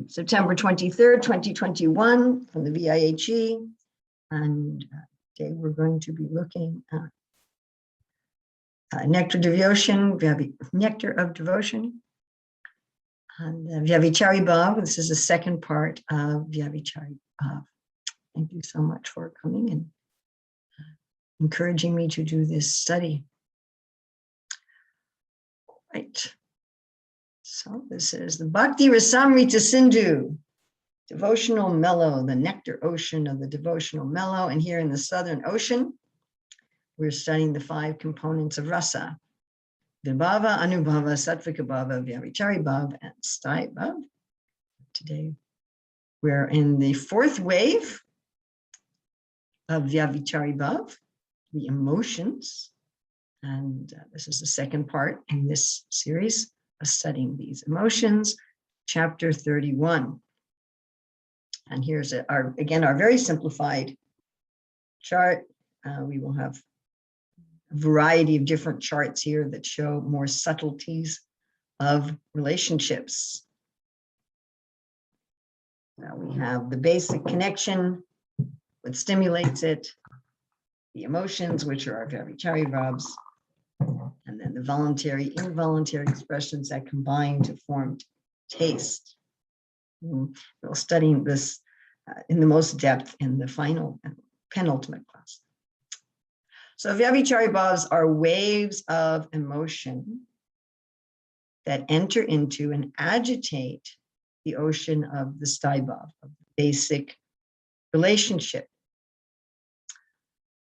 September 23rd, 2021 from the VIHE. And today we're going to be looking at Nectar Devotion, Nectar of Devotion, and Vyabhicari Bhava. This is the second part of Vyabhicari Bhava. Thank you so much for coming and encouraging me to do this study. Right. So this is the Bhakti Rasamrita Sindhu, devotional mellow, the nectar ocean of the devotional mellow. And here in the Southern Ocean, we're studying the 5 components of rasa: Vibhava, Anubhava, Sattvika Bhava, Vyabhicari Bhava, and Sthai Bhava. Today, we're in the 4th wave of Vyabhicari Bhava, the emotions. And this is the second part in this series of studying these emotions, chapter 31. And here's our very simplified chart. We will have a variety of different charts here that show more subtleties of relationships. Now we have the basic connection, what stimulates it, the emotions, which are our Vyabhicari Bhavas, and then the voluntary, involuntary expressions that combine to form taste. We'll study this in the most depth in the final and penultimate class. So Vyabhicari Bhavas are waves of emotion that enter into and agitate the ocean of the Sthai Bhava, of the basic relationship.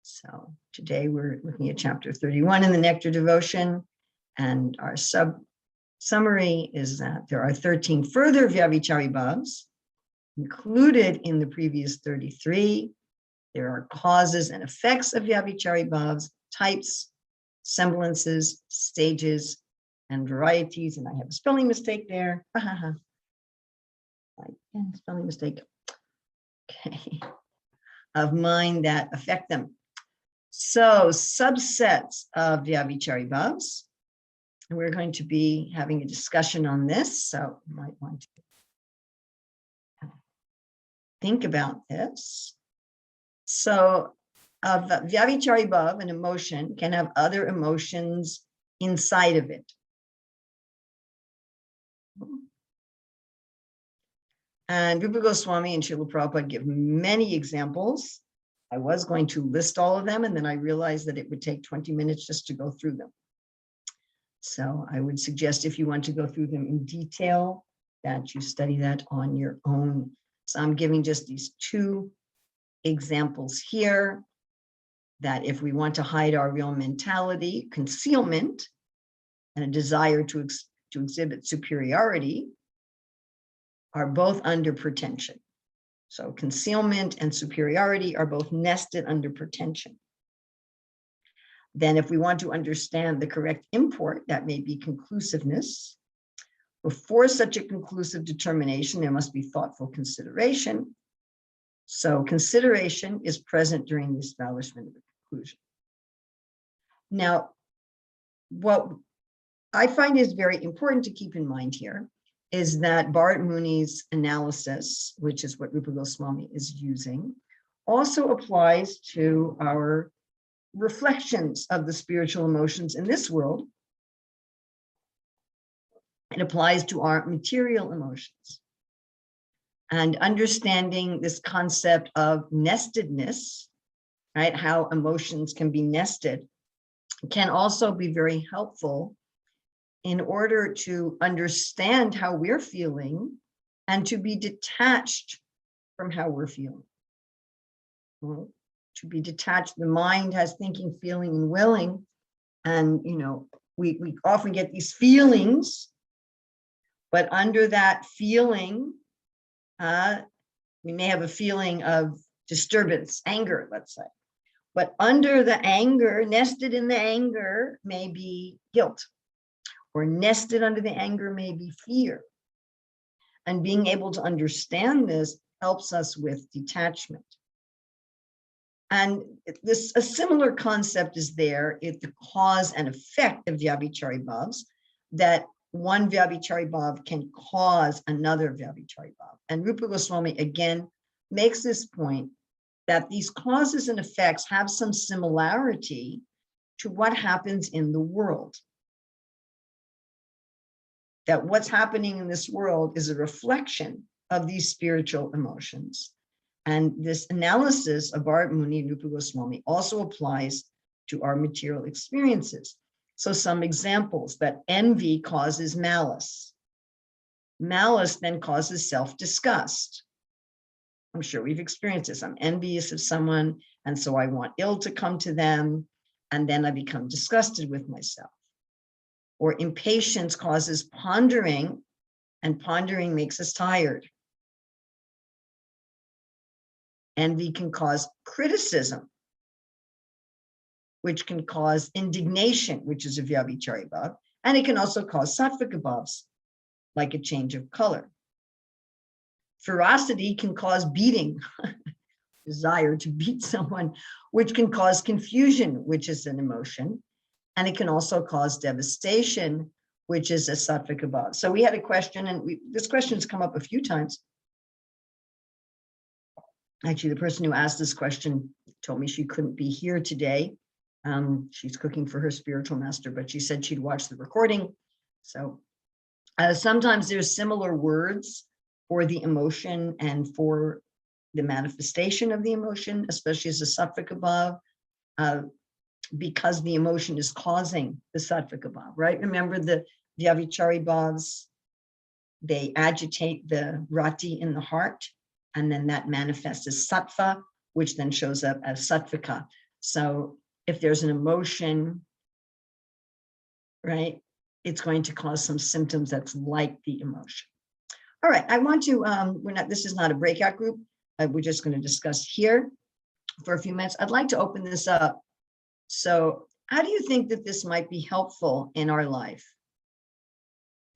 So today we're looking at chapter 31 in the Nectar Devotion, and our summary is that there are 13 further Vyabhicari Bhavas included in the previous 33. There are causes and effects of Vyabhicari Bhavas, types, semblances, stages, and varieties. And I have a spelling mistake there. Spelling mistake. Okay. Of mind that affect them. So subsets of Vyabhicari Bhavas. And we're going to be having a discussion on this. So you might want to think about this. So Vyabhicari Bhava, an emotion, can have other emotions inside of it. And Rupa Goswami and Srila Prabhupada give many examples. I was going to list all of them, and then I realized that it would take 20 minutes just to go through them. So I would suggest, if you want to go through them in detail, that you study that on your own. So I'm giving just these 2 examples here, that if we want to hide our real mentality, concealment, and a desire to exhibit superiority are both under pretension. So concealment and superiority are both nested under pretension. Then if we want to understand the correct import, that may be conclusiveness. Before such a conclusive determination, there must be thoughtful consideration. So consideration is present during the establishment of the conclusion. Now, what I find is very important to keep in mind here is that Bharat Muni's analysis, which is what Rupa Goswami is using, also applies to our reflections of the spiritual emotions in this world. It applies to our material emotions. And understanding this concept of nestedness, right, how emotions can be nested, can also be very helpful in order to understand how we're feeling and to be detached from how we're feeling. Well, to be detached, the mind has thinking, feeling, and willing. And, we often get these feelings, but under that feeling, we may have a feeling of disturbance, anger, let's say. But under the anger, nested in the anger, may be guilt. Or nested under the anger may be fear. And being able to understand this helps us with detachment. And a similar concept is there in the cause and effect of Vyabhicari Bhavas, that one Vyabhicari Bhava can cause another Vyabhicari Bhava. And Rupa Goswami again makes this point that these causes and effects have some similarity to what happens in the world. That what's happening in this world is a reflection of these spiritual emotions. And this analysis of Bharat Muni and Rupa Goswami also applies to our material experiences. So some examples: that envy causes malice. Malice then causes self-disgust. I'm sure we've experienced this. I'm envious of someone, and so I want ill to come to them, and then I become disgusted with myself. Or impatience causes pondering, and pondering makes us tired. Envy can cause criticism, which can cause indignation, which is a Vyabhicari bhav, and it can also cause sattvika bhavs, like a change of color. Ferocity can cause beating, desire to beat someone, which can cause confusion, which is an emotion, and it can also cause devastation, which is a sattvika bhav. So we had a question, and this question has come up a few times. Actually, the person who asked this question told me she couldn't be here today. She's cooking for her spiritual master, but she said she'd watch the recording. So sometimes there's similar words for the emotion and for the manifestation of the emotion, especially as a sattvika bhav, because the emotion is causing the sattvika bhav, right? Remember the Vyabhicari bhavs, they agitate the rati in the heart, and then that manifests as sattva, which then shows up as sattvika. So if there's an emotion, right, it's going to cause some symptoms that's like the emotion. All right, I want to, this is not a breakout group. We're just going to discuss here for a few minutes. I'd like to open this up. So how do you think that this might be helpful in our life?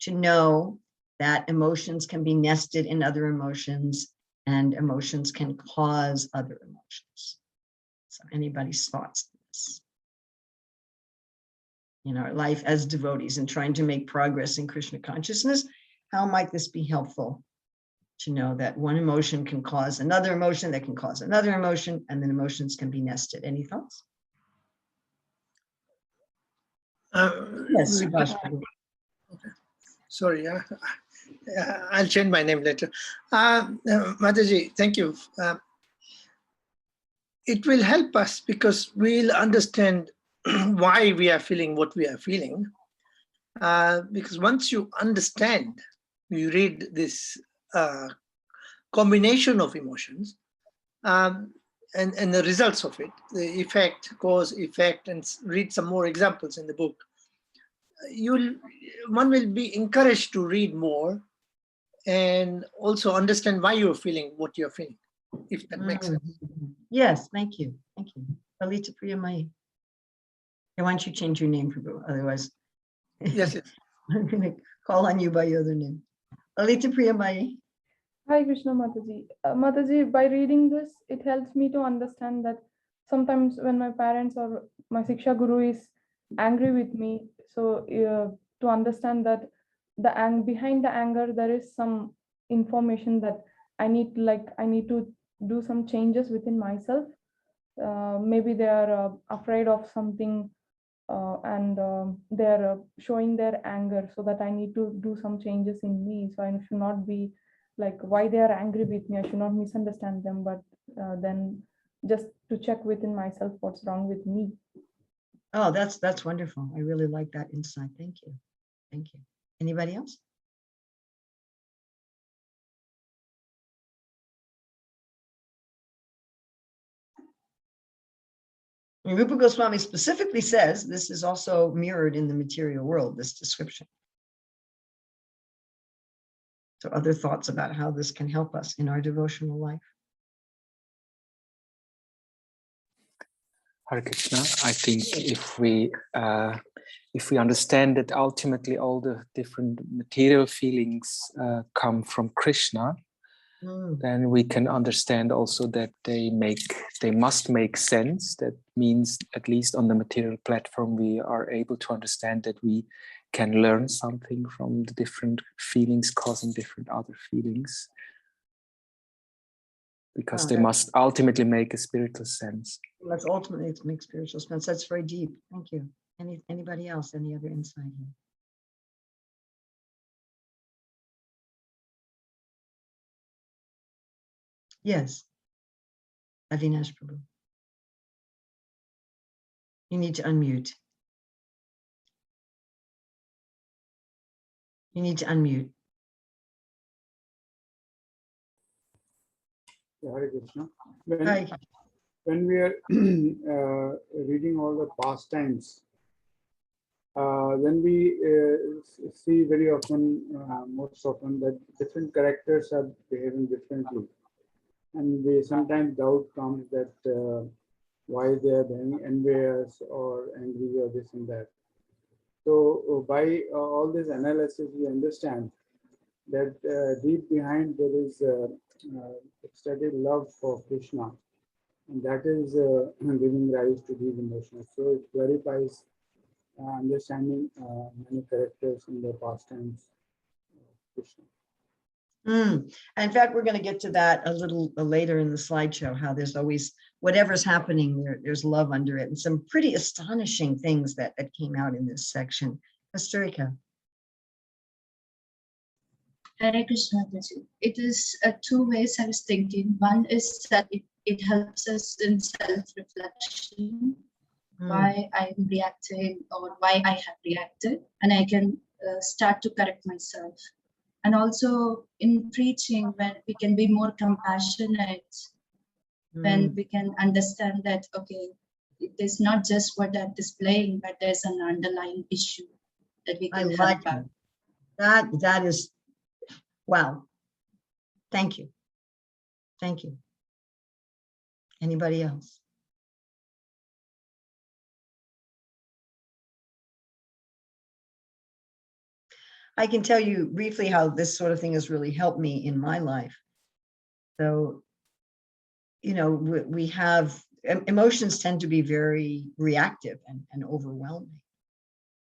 To know that emotions can be nested in other emotions, and emotions can cause other emotions. So anybody's thoughts on this? In our life as devotees and trying to make progress in Krishna consciousness, how might this be helpful to know that one emotion can cause another emotion that can cause another emotion, and then emotions can be nested? Any thoughts? Yes, Subhash. Okay. Sorry, I'll change my name later. Mataji, thank you. It will help us because we'll understand why we are feeling what we are feeling. Because once you understand, you read this combination of emotions and the results of it, the effect, cause, effect, and read some more examples in the book. One will be encouraged to read more and also understand why you're feeling what you're feeling, if that makes sense. Yes, thank you. Thank you. Alita Priyamai. Why don't you change your name, Prabhu? Otherwise, yes. I'm going to call on you by your other name. Alita Priyamai. Hi, Krishna Mataji. Mataji, by reading this, it helps me to understand that sometimes when my parents or my Siksha Guru is angry with me, so to understand that behind the anger, there is some information that I need to do some changes within myself. Maybe they are afraid of something and they're showing their anger, so that I need to do some changes in me. So I should not be like why they are angry with me. I should not misunderstand them, but then just to check within myself what's wrong with me. Oh, that's wonderful. I really like that insight. Thank you. Thank you. Anybody else? And Rupa Goswami specifically says this is also mirrored in the material world, this description. So other thoughts about how this can help us in our devotional life? Hare Krishna. I think if we understand that ultimately all the different material feelings come from Krishna, then we can understand also that they must make sense. That means, at least on the material platform, we are able to understand that we can learn something from the different feelings causing different other feelings. because Oh, they that- must ultimately make a spiritual sense. Let's ultimately make spiritual sense. That's very deep. Thank you. Anybody else? Any other insight here? Yes. Avinash Prabhu. You need to unmute. You need to unmute. Hare Krishna. Hi. When we are reading all the pastimes, then we see very often, most often, that different characters are behaving differently. And we sometimes doubt comes that why they are being envious or angry or this and that. So by all this analysis, we understand that deep behind there is ecstatic love for Krishna, and that is giving rise to these emotions. So it clarifies understanding many characters in the pastimes of Krishna. In fact, we're going to get to that a little later in the slideshow, how there's always, whatever's happening, there's love under it, and some pretty astonishing things that came out in this section. Asturika. Hare Krishna, Dasi. It is two ways I was thinking. One is that it helps us in self-reflection, why I'm reacting or why I have reacted, and I can start to correct myself. And also in preaching, when we can be more compassionate, when we can understand that, okay, it is not just what I'm displaying, but there's an underlying issue that we can help out. That is, wow. Thank you. Thank you. Anybody else? I can tell you briefly how this sort of thing has really helped me in my life. So, you know, we have, emotions tend to be very reactive and overwhelming.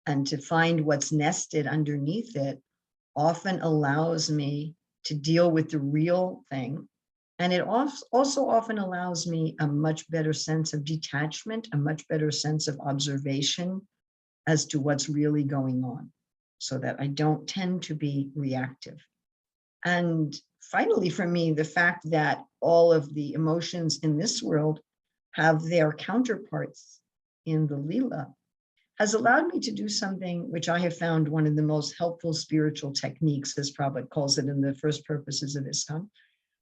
And to find what's nested underneath it often allows me to deal with the real thing. And it also often allows me a much better sense of detachment, a much better sense of observation as to what's really going on, so that I don't tend to be reactive. And finally, for me, the fact that all of the emotions in this world have their counterparts in the Leela has allowed me to do something which I have found one of the most helpful spiritual techniques, as Prabhupada calls it in the first purposes of ISKCON.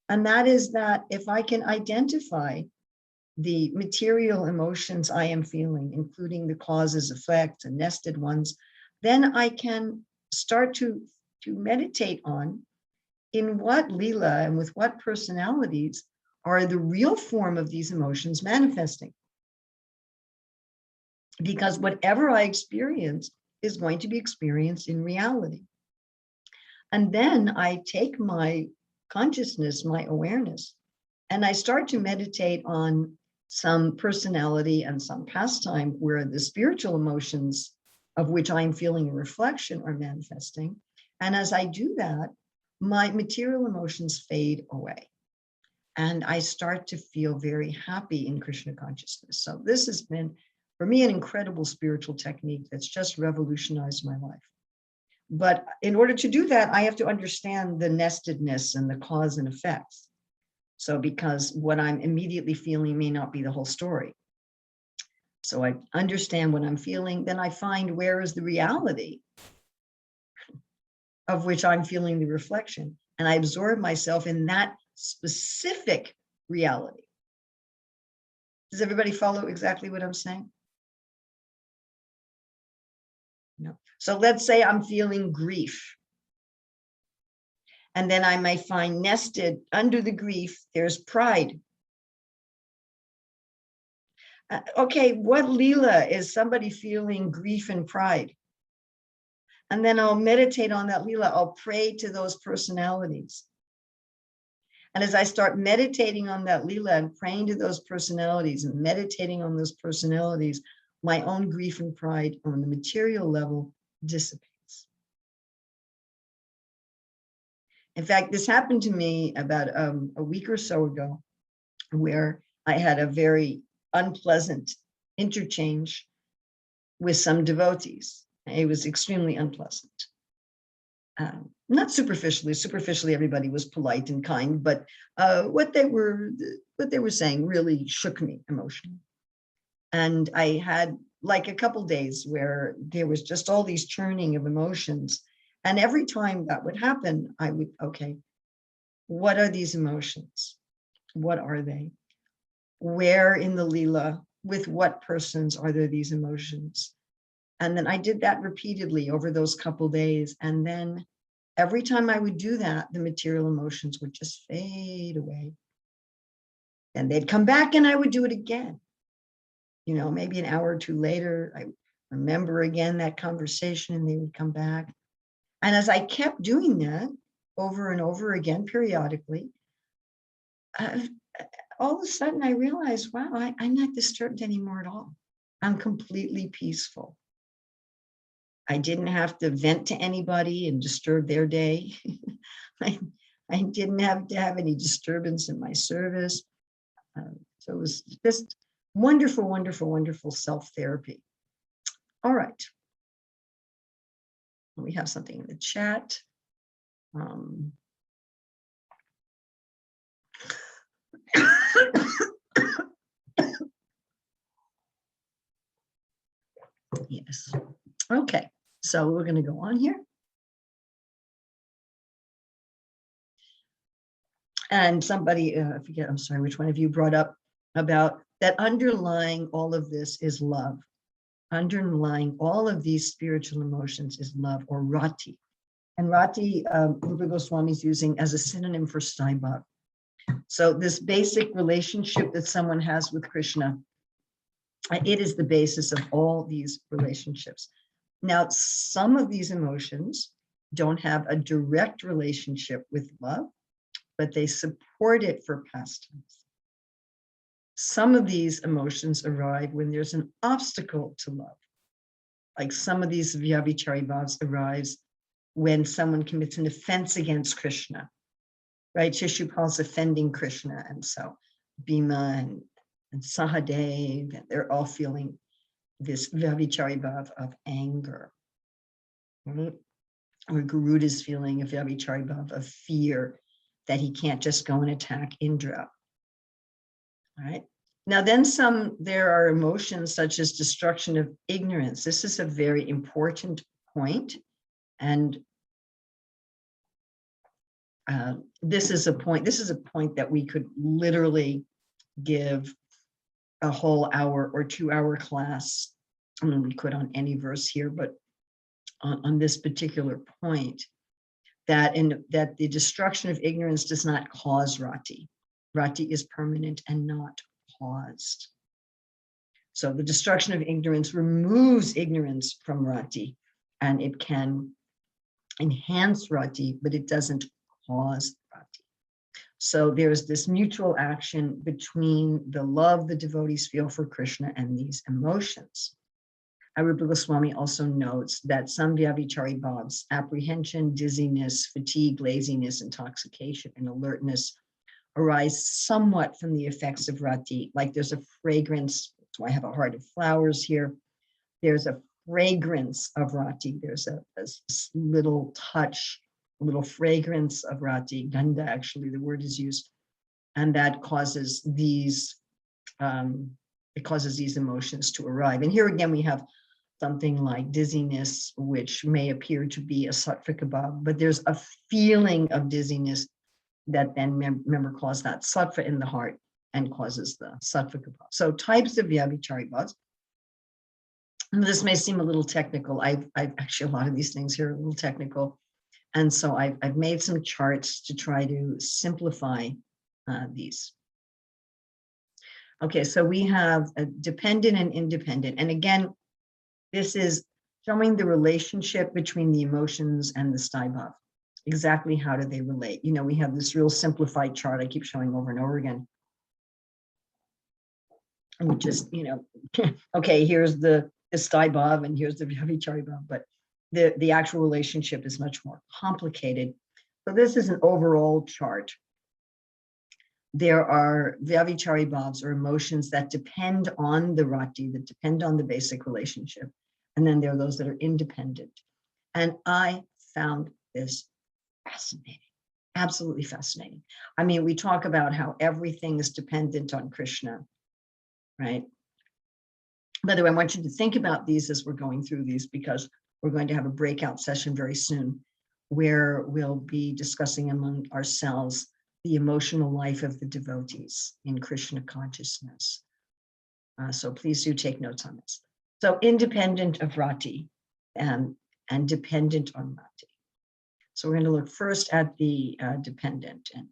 And that is that if I can identify the material emotions I am feeling, including the causes, effects, and nested ones, then I can start to meditate on in what Leela and with what personalities are the real form of these emotions manifesting. Because whatever I experience is going to be experienced in reality. And then I take my consciousness, my awareness, and I start to meditate on some personality and some pastime where the spiritual emotions of which I'm feeling a reflection are manifesting. And as I do that, my material emotions fade away. And I start to feel very happy in Krishna consciousness. So this has been, for me, an incredible spiritual technique that's just revolutionized my life. But in order to do that, I have to understand the nestedness and the cause and effects. So because what I'm immediately feeling may not be the whole story. So I understand what I'm feeling, then I find where is the reality of which I'm feeling the reflection. And I absorb myself in that specific reality. Does everybody follow exactly what I'm saying? No. So let's say I'm feeling grief. And then I may find nested under the grief, there's pride. Okay, what Leela is somebody feeling grief and pride? And then I'll meditate on that Leela. I'll pray to those personalities. And as I start meditating on that Leela and praying to those personalities and meditating on those personalities, my own grief and pride on the material level dissipates. In fact, this happened to me about a week or so ago. where I had a very unpleasant interchange with some devotees. It was extremely unpleasant. Not superficially, everybody was polite and kind, but what they were saying really shook me emotionally. And I had like a couple days where there was just all these churning of emotions. And every time that would happen, I would, okay, what are these emotions? What are they? Where in the Leela, with what persons are there these emotions? And then I did that repeatedly over those couple days. And then every time I would do that, the material emotions would just fade away. And they'd come back and I would do it again. You know, maybe an hour or two later, I remember again that conversation and they would come back. And as I kept doing that over and over again, periodically, all of a sudden I realized, wow, I'm not disturbed anymore at all. I'm completely peaceful. I didn't have to vent to anybody and disturb their day. I didn't have to have any disturbance in my service. So it was just wonderful, wonderful, wonderful self-therapy. All right. We have something in the chat. Yes. Okay. So we're going to go on here. And somebody, I forget, I'm sorry, which one of you brought up about that underlying all of this is love. Underlying all of these spiritual emotions is love, or rati. And rati, Rupa Goswami is using as a synonym for Staibhav. So this basic relationship that someone has with Krishna, it is the basis of all these relationships. Now, some of these emotions don't have a direct relationship with love, but they support it for pastimes. Some of these emotions arrive when there's an obstacle to love. Like some of these Vyabhicari bhavs arrives when someone commits an offense against Krishna, right? Shishupal's offending Krishna, and so Bhima and Sahadev, they're all feeling this Vyabhicari bhav of anger. Right? Or Garuda is feeling a Vyabhicari bhav of fear that he can't just go and attack Indra. All right. Now, then there are emotions such as destruction of ignorance. This is a very important point. And this is a point that we could literally give a whole hour or 2 hour class. I mean, we could on any verse here, but on this particular point, that the destruction of ignorance does not cause rati. Rati is permanent and not caused. So the destruction of ignorance removes ignorance from rati, and it can enhance rati, but it doesn't cause rati. So there's this mutual action between the love the devotees feel for Krishna and these emotions. Rupa Goswami also notes that some Vyabhicari bhavs, apprehension, dizziness, fatigue, laziness, intoxication, and alertness, arise somewhat from the effects of rati. Like there's a fragrance, so I have a heart of flowers here. There's a fragrance of rati. There's a little touch, a little fragrance of rati, ganda, actually, the word is used, and that causes these, emotions to arrive. And here again, we have something like dizziness, which may appear to be a sattvika bhav, but there's a feeling of dizziness that then remember causes that sattva in the heart and causes the sattvika bhav. So types of Vyabhicari bhavs. And this may seem a little technical. I've actually, a lot of these things here are a little technical. And so I've made some charts to try to simplify these. Okay, so we have a dependent and independent. And again, this is showing the relationship between the emotions and the Staibhav. Exactly how do they relate? You know, we have this real simplified chart I keep showing over and over again. And we just, you know, okay, here's the Staibhav and here's the Vyabhicari bhav, but the actual relationship is much more complicated. So this is an overall chart. there are Vyabhicari bhavs, or emotions that depend on the rati, that depend on the basic relationship. And then there are those that are independent. And I found this fascinating, absolutely fascinating. I mean, we talk about how everything is dependent on Krishna, right? By the way, I want you to think about these as we're going through these, because we're going to have a breakout session very soon where we'll be discussing among ourselves the emotional life of the devotees in Krishna consciousness. So please do take notes on this. So independent of rati and dependent on rati. So we're going to look first at the dependent, and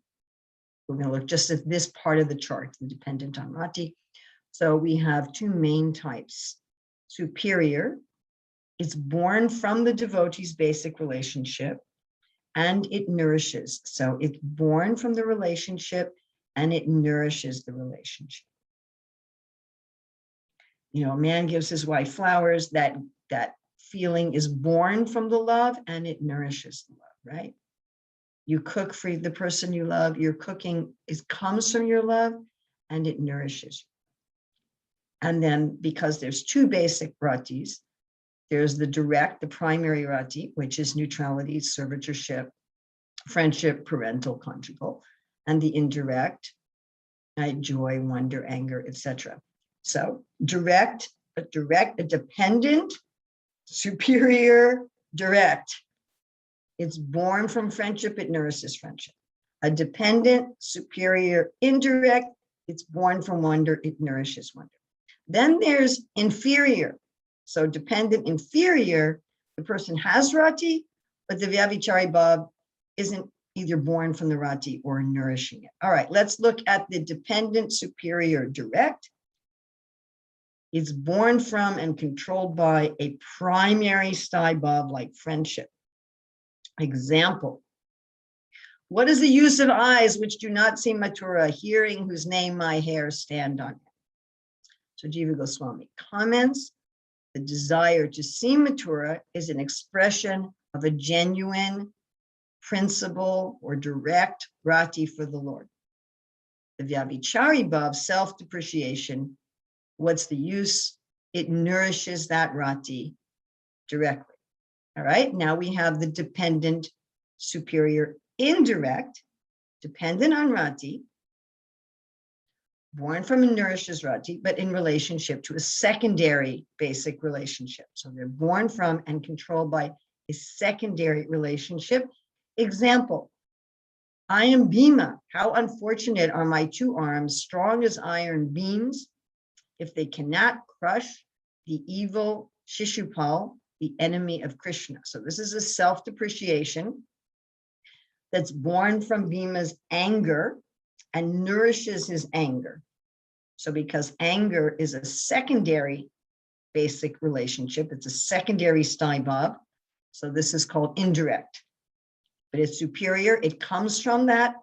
we're going to look just at this part of the chart, the dependent on rati. So we have two main types. Superior, it's born from the devotee's basic relationship, and it nourishes. So it's born from the relationship and it nourishes the relationship. You know, a man gives his wife flowers, that feeling is born from the love and it nourishes the love, right? You cook for the person you love, your cooking comes from your love and it nourishes you. And then because there's two basic ratis, there's the direct, the primary rati, which is neutrality, servitorship, friendship, parental, conjugal, and the indirect, joy, wonder, anger, etc. So direct, a dependent, superior, direct. It's born from friendship, it nourishes friendship. A dependent, superior, indirect, it's born from wonder, it nourishes wonder. Then there's inferior. So dependent, inferior, the person has rati, but the Vyabhicari bhav isn't either born from the rati or nourishing it. All right, let's look at the dependent, superior, direct. It's born from and controlled by a primary sthai bhav like friendship. Example, what is the use of eyes which do not see Mathura, hearing whose name my hairs stand on? So Jiva Goswami comments, the desire to see Mathura is an expression of a genuine principle or direct rati for the Lord. The Vyabhicari bhav, self-depreciation, what's the use? It nourishes that rati directly. All right, now we have the dependent, superior, indirect, dependent on rati, born from and nourishes rati, but in relationship to a secondary basic relationship. So they're born from and controlled by a secondary relationship. Example, I am Bhima. How unfortunate are my two arms, strong as iron beams, if they cannot crush the evil Shishupal, the enemy of Krishna. So this is a self-depreciation that's born from Bhima's anger and nourishes his anger. So because anger is a secondary basic relationship, it's a secondary sthai bhav. So this is called indirect, but it's superior. It comes from that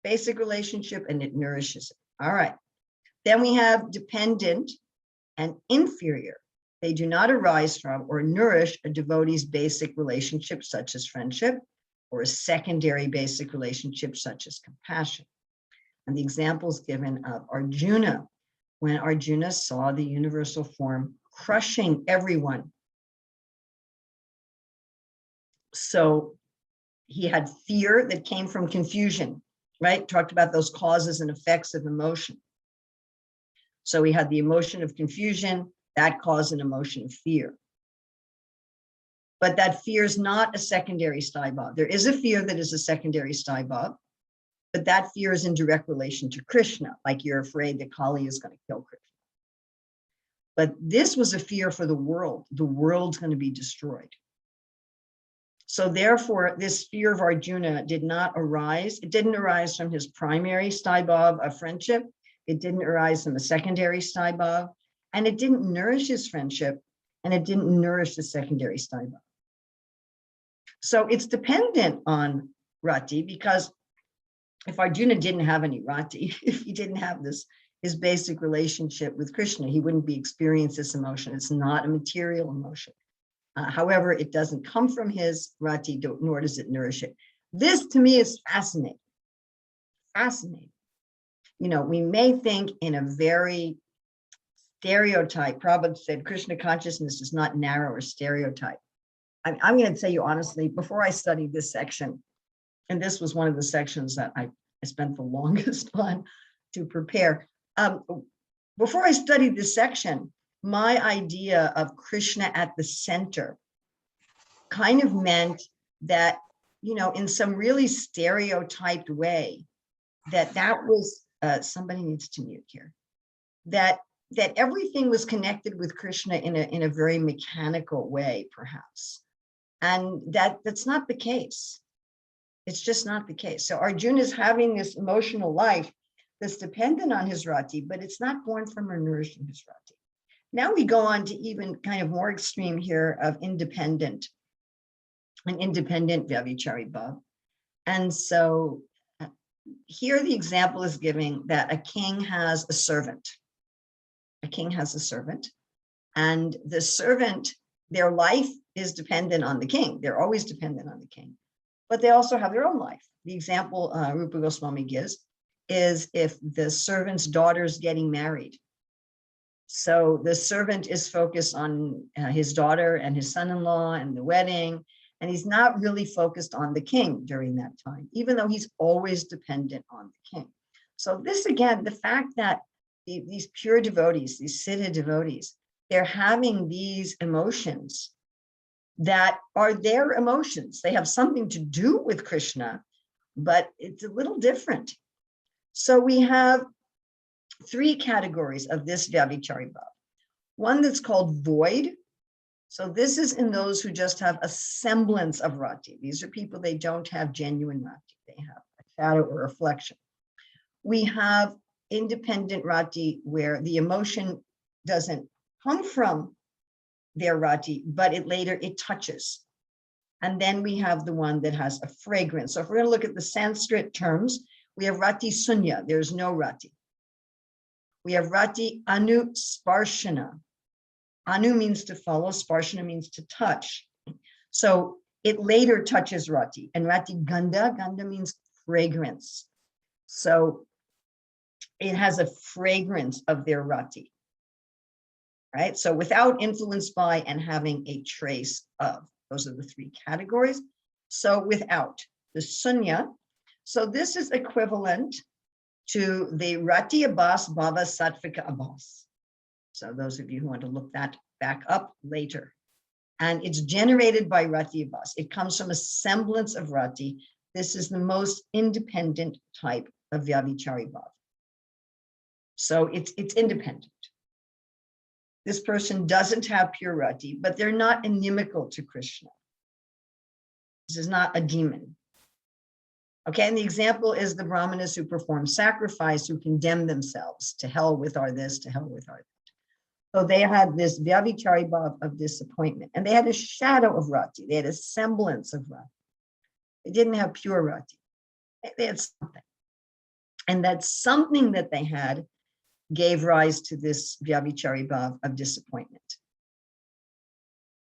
basic relationship and it nourishes it. All right. Then we have dependent and inferior. They do not arise from or nourish a devotee's basic relationship, such as friendship, or a secondary basic relationship, such as compassion. And the examples given of Arjuna, when Arjuna saw the universal form crushing everyone. So he had fear that came from confusion, right? Talked about those causes and effects of emotion. So he had the emotion of confusion, that caused an emotion of fear. But that fear is not a secondary sthai bhav. There is a fear that is a secondary sthai bhav, but that fear is in direct relation to Krishna, like you're afraid that Kali is going to kill Krishna. But this was a fear for the world. The world's going to be destroyed. So therefore, this fear of Arjuna did not arise. It didn't arise from his primary sthai bhav of friendship. It didn't arise from a secondary sthai bhav, and it didn't nourish his friendship, and it didn't nourish the secondary sthai bhav. So it's dependent on rati, because if Arjuna didn't have any rati, if he didn't have his basic relationship with Krishna, he wouldn't be experiencing this emotion. It's not a material emotion. However, it doesn't come from his rati, nor does it nourish it. This to me is fascinating. Fascinating. we may think in a very stereotype. Prabhupada said Krishna consciousness is not narrow or stereotype. I'm going to tell you honestly, before I studied this section, and this was one of the sections that I spent the longest on to prepare. Before I studied this section, my idea of Krishna at the center kind of meant that, in some really stereotyped way, that was, somebody needs to mute here, that everything was connected with Krishna in a very mechanical way, perhaps. And that's not the case. It's just not the case. So Arjuna is having this emotional life that's dependent on his rati, but it's not born from or nourishing his rati. Now we go on to even kind of more extreme here of an independent Vyabhicari Bhava. And so here the example is giving that a king has a servant. A king has a servant, and the servant, their life is dependent on the king. They're always dependent on the king, but they also have their own life. The example Rupa Goswami gives is if the servant's daughter's getting married. So the servant is focused on his daughter and his son-in-law and the wedding, and he's not really focused on the king during that time, even though he's always dependent on the king. So this, again, the fact that these pure devotees, these Siddha devotees, they're having these emotions that are their emotions. They have something to do with Krishna, but it's a little different. So we have three categories of this Vyabhicari Bhava. One that's called void. So this is in those who just have a semblance of rati. These are people, they don't have genuine rati. They have a shadow or reflection. We have independent rati where the emotion doesn't come from their rati, but it touches. And then we have the one that has a fragrance. So if we're going to look at the Sanskrit terms, we have rati sunya, there's no rati. We have rati anu sparshana. Anu means to follow, sparshana means to touch. So it later touches rati. And rati ganda means fragrance. So it has a fragrance of their rati, right? So without, influenced by, and having a trace of. Those are the three categories. So without, the sunya. So this is equivalent to the rati abhas bhava sattvika abhas. So those of you who want to look that back up later. And it's generated by rati abhas. It comes from a semblance of rati. This is the most independent type of Vyabhicari Bhava. So it's independent. This person doesn't have pure rati, but they're not inimical to Krishna. This is not a demon. Okay, and the example is the brahmanas who perform sacrifice, who condemn themselves to hell with our this, to hell with our that. So they had this Vyabhicari Bhava of disappointment, and they had a shadow of rati. They had a semblance of rati. They didn't have pure rati. They had something. And that something that they had gave rise to this Vyabhicari Bhava of disappointment.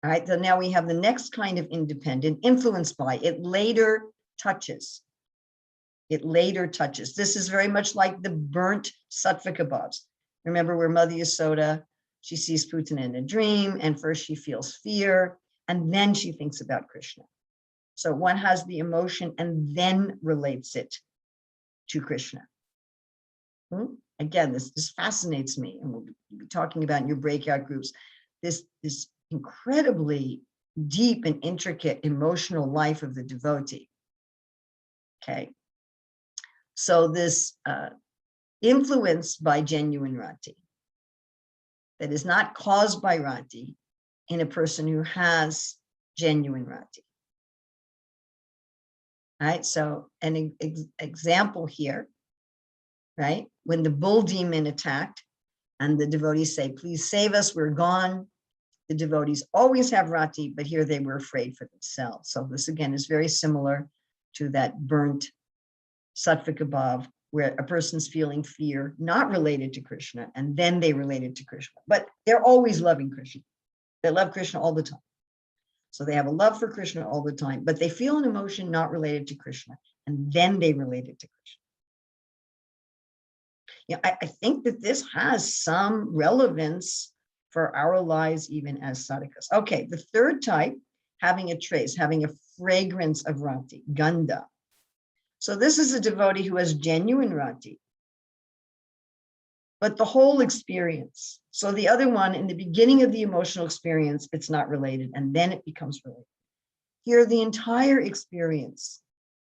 All right, so now we have the next kind of independent, influenced by, it later touches. It later touches. This is very much like the burnt sattvika bhavas. Remember where Mother Yasoda, she sees Putana in a dream, and first she feels fear, and then she thinks about Krishna. So one has the emotion and then relates it to Krishna. Again, this fascinates me, and we'll be talking about in your breakout groups, this incredibly deep and intricate emotional life of the devotee. Okay, so this influenced by genuine rati, that is not caused by rati in a person who has genuine rati. All right, so an example here, right? When the bull demon attacked and the devotees say, please save us, we're gone. The devotees always have rati, but here they were afraid for themselves. So this again is very similar to that burnt sattvika bhava, where a person's feeling fear, not related to Krishna, and then they related to Krishna, but they're always loving Krishna. They love Krishna all the time. So they have a love for Krishna all the time, but they feel an emotion not related to Krishna, and then they relate it to Krishna. Yeah, I think that this has some relevance for our lives, even as sadhakas. Okay, the third type, having a trace, having a fragrance of rati, gandha. So this is a devotee who has genuine rati, but the whole experience. So the other one, in the beginning of the emotional experience, it's not related, and then it becomes related. Here, the entire experience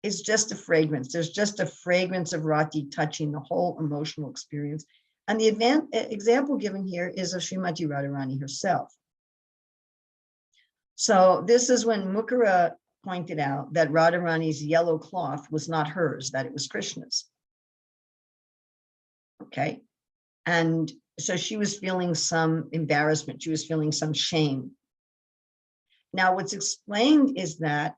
is just a fragrance. There's just a fragrance of rati touching the whole emotional experience. And the example given here is of Srimati Radharani herself. So this is when Mukara pointed out that Radharani's yellow cloth was not hers, that it was Krishna's. Okay. And so she was feeling some embarrassment. She was feeling some shame. Now, what's explained is that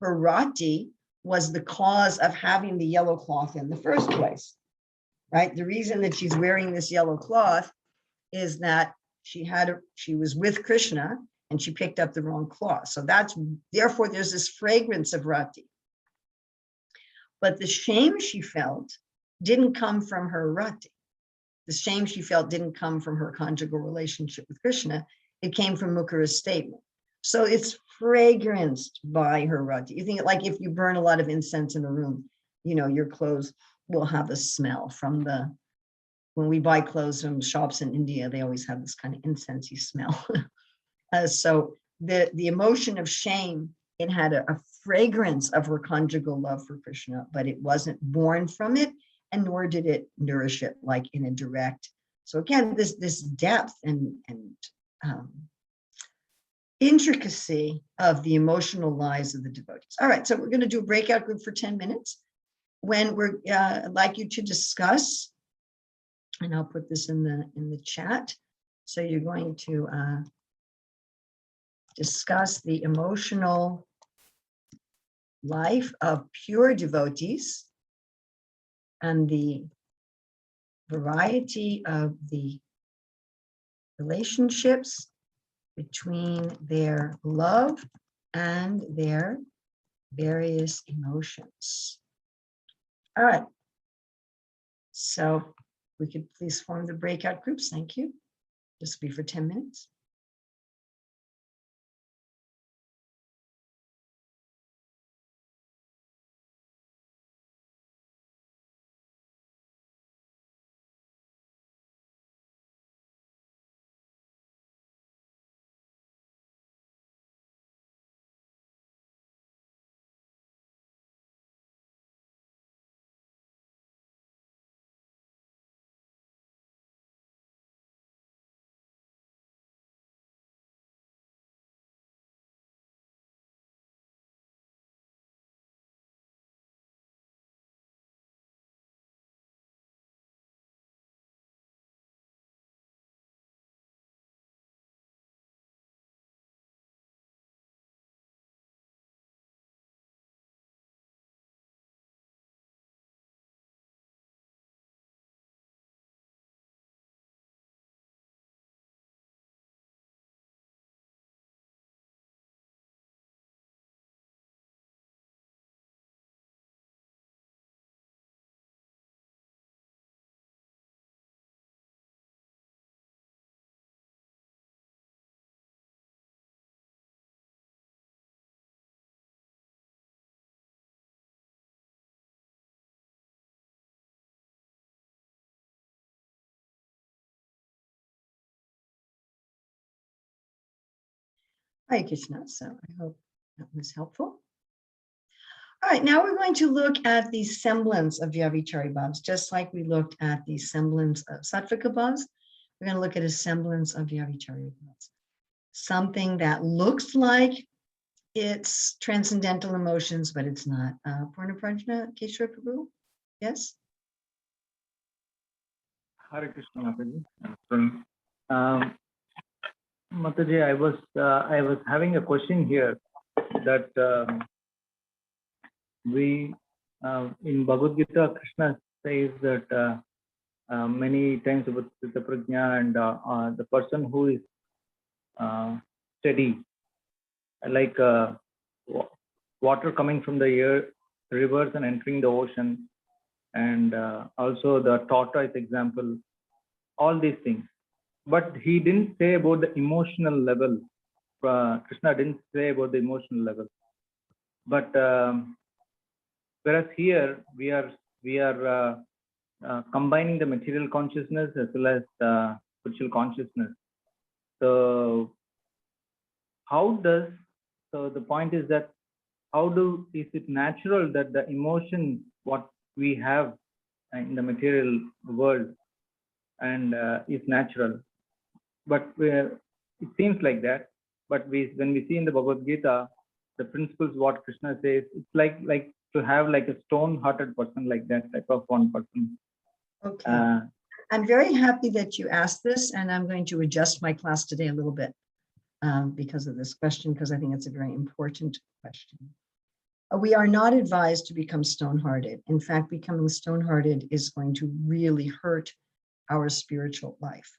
her rati was the cause of having the yellow cloth in the first place, right? The reason that she's wearing this yellow cloth is that she was with Krishna and she picked up the wrong cloth. So therefore there's this fragrance of rati. But the shame she felt didn't come from her rati. The shame she felt didn't come from her conjugal relationship with Krishna. It came from Mukara's statement. So it's fragranced by her rati. You think like if you burn a lot of incense in a room, your clothes will have a smell from when we buy clothes from shops in India, they always have this kind of incensey smell. So the emotion of shame, it had a fragrance of her conjugal love for Krishna, but it wasn't born from it, and nor did it nourish it like in a direct. So again, this depth and intricacy of the emotional lives of the devotees. All right, so we're going to do a breakout group for 10 minutes when I'd like you to discuss, and I'll put this in the chat. So you're going to discuss the emotional life of pure devotees and the variety of the relationships between their love and their various emotions. All right. So we could please form the breakout groups. Thank you. This will be for 10 minutes. Hare Krishna. So I hope that was helpful. All right, now we're going to look at the semblance of Vyabhicari bhavs, just like we looked at the semblance of Sattvika bhavs. We're going to look at a semblance of Vyabhicari bhavs. Something that looks like it's transcendental emotions, but it's not. Purna Prajna, Keshwar Prabhu? Yes? Hare Krishna, Mataji. Mataji, I was having a question here that we in Bhagavad Gita, Krishna says that many times about Chitta Prajna and the person who is steady, like water coming from the rivers and entering the ocean. and also the tortoise example, all these things. But he didn't say about the emotional level. Krishna didn't say about the emotional level. But whereas here we are combining the material consciousness as well as spiritual consciousness. So the point is that is it natural that the emotion what we have in the material world and is natural, but it seems like that. But when we see in the Bhagavad Gita, the principles what Krishna says, it's like to have like a stone-hearted person, like that type of one person. Okay. I'm very happy that you asked this, and I'm going to adjust my class today a little bit because of this question, because I think it's a very important question. We are not advised to become stone-hearted. In fact, becoming stone-hearted is going to really hurt our spiritual life.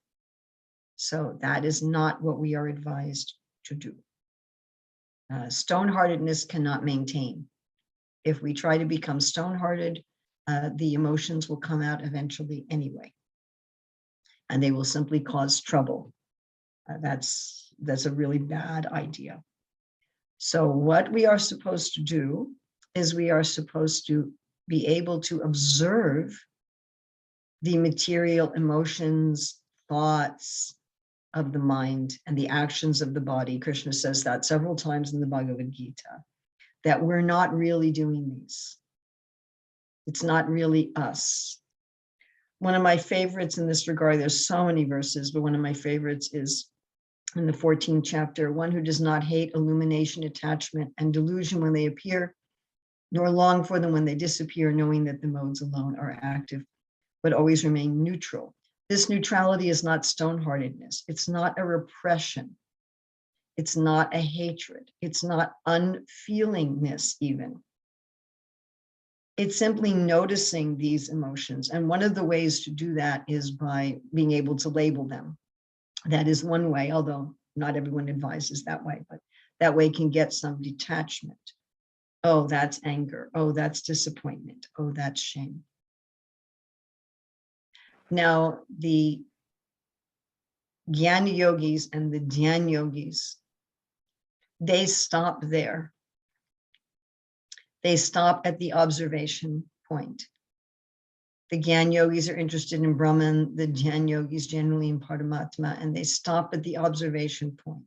So that is not what we are advised to do. Stone-heartedness cannot maintain. If we try to become stone-hearted, the emotions will come out eventually anyway, and they will simply cause trouble. That's a really bad idea. So what we are supposed to do is we are supposed to be able to observe the material emotions, thoughts of the mind, and the actions of the body. Krishna says that several times in the Bhagavad Gita, that we're not really doing these. It's not really us. One of my favorites in this regard, there's so many verses, but one of my favorites is in the 14th chapter, one who does not hate illumination, attachment, and delusion when they appear, nor long for them when they disappear, knowing that the modes alone are active, but always remain neutral. This neutrality is not stone-heartedness. It's not a repression. It's not a hatred. It's not unfeelingness even. It's simply noticing these emotions. And one of the ways to do that is by being able to label them. That is one way, although not everyone advises that way, but that way can get some detachment. Oh, that's anger. Oh, that's disappointment. Oh, that's shame. Now, the Jnana yogis and the Dhyan yogis, they stop there. They stop at the observation point. The Jnana yogis are interested in Brahman, the Dhyan yogis generally in Paramatma, and they stop at the observation point.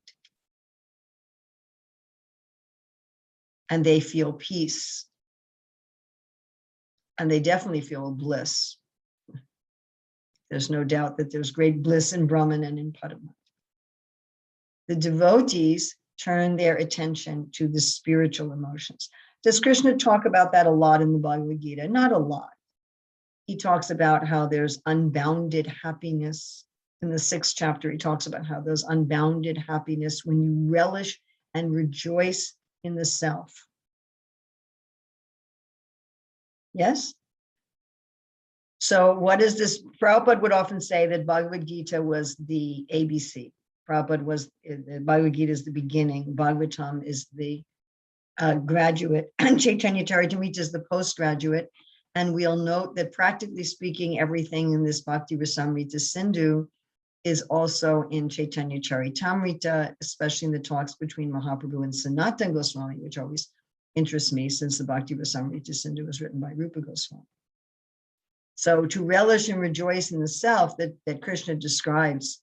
And they feel peace. And they definitely feel bliss. There's no doubt that there's great bliss in Brahman and in Paramatma. The devotees turn their attention to the spiritual emotions. Does Krishna talk about that a lot in the Bhagavad Gita? Not a lot. He talks about how there's unbounded happiness. In the 6th chapter, he talks about how there's unbounded happiness when you relish and rejoice in the self. Yes? So what is this? Prabhupada would often say that Bhagavad Gita was the ABC. Prabhupada was, Bhagavad Gita is the beginning. Bhagavatam is the graduate, and Chaitanya Charitamrita is the postgraduate. And we'll note that practically speaking, everything in this Bhakti Rasamrita Sindhu is also in Chaitanya Charitamrita, especially in the talks between Mahaprabhu and Sanatana Goswami, which always interests me since the Bhakti Rasamrita Sindhu was written by Rupa Goswami. So to relish and rejoice in the self that Krishna describes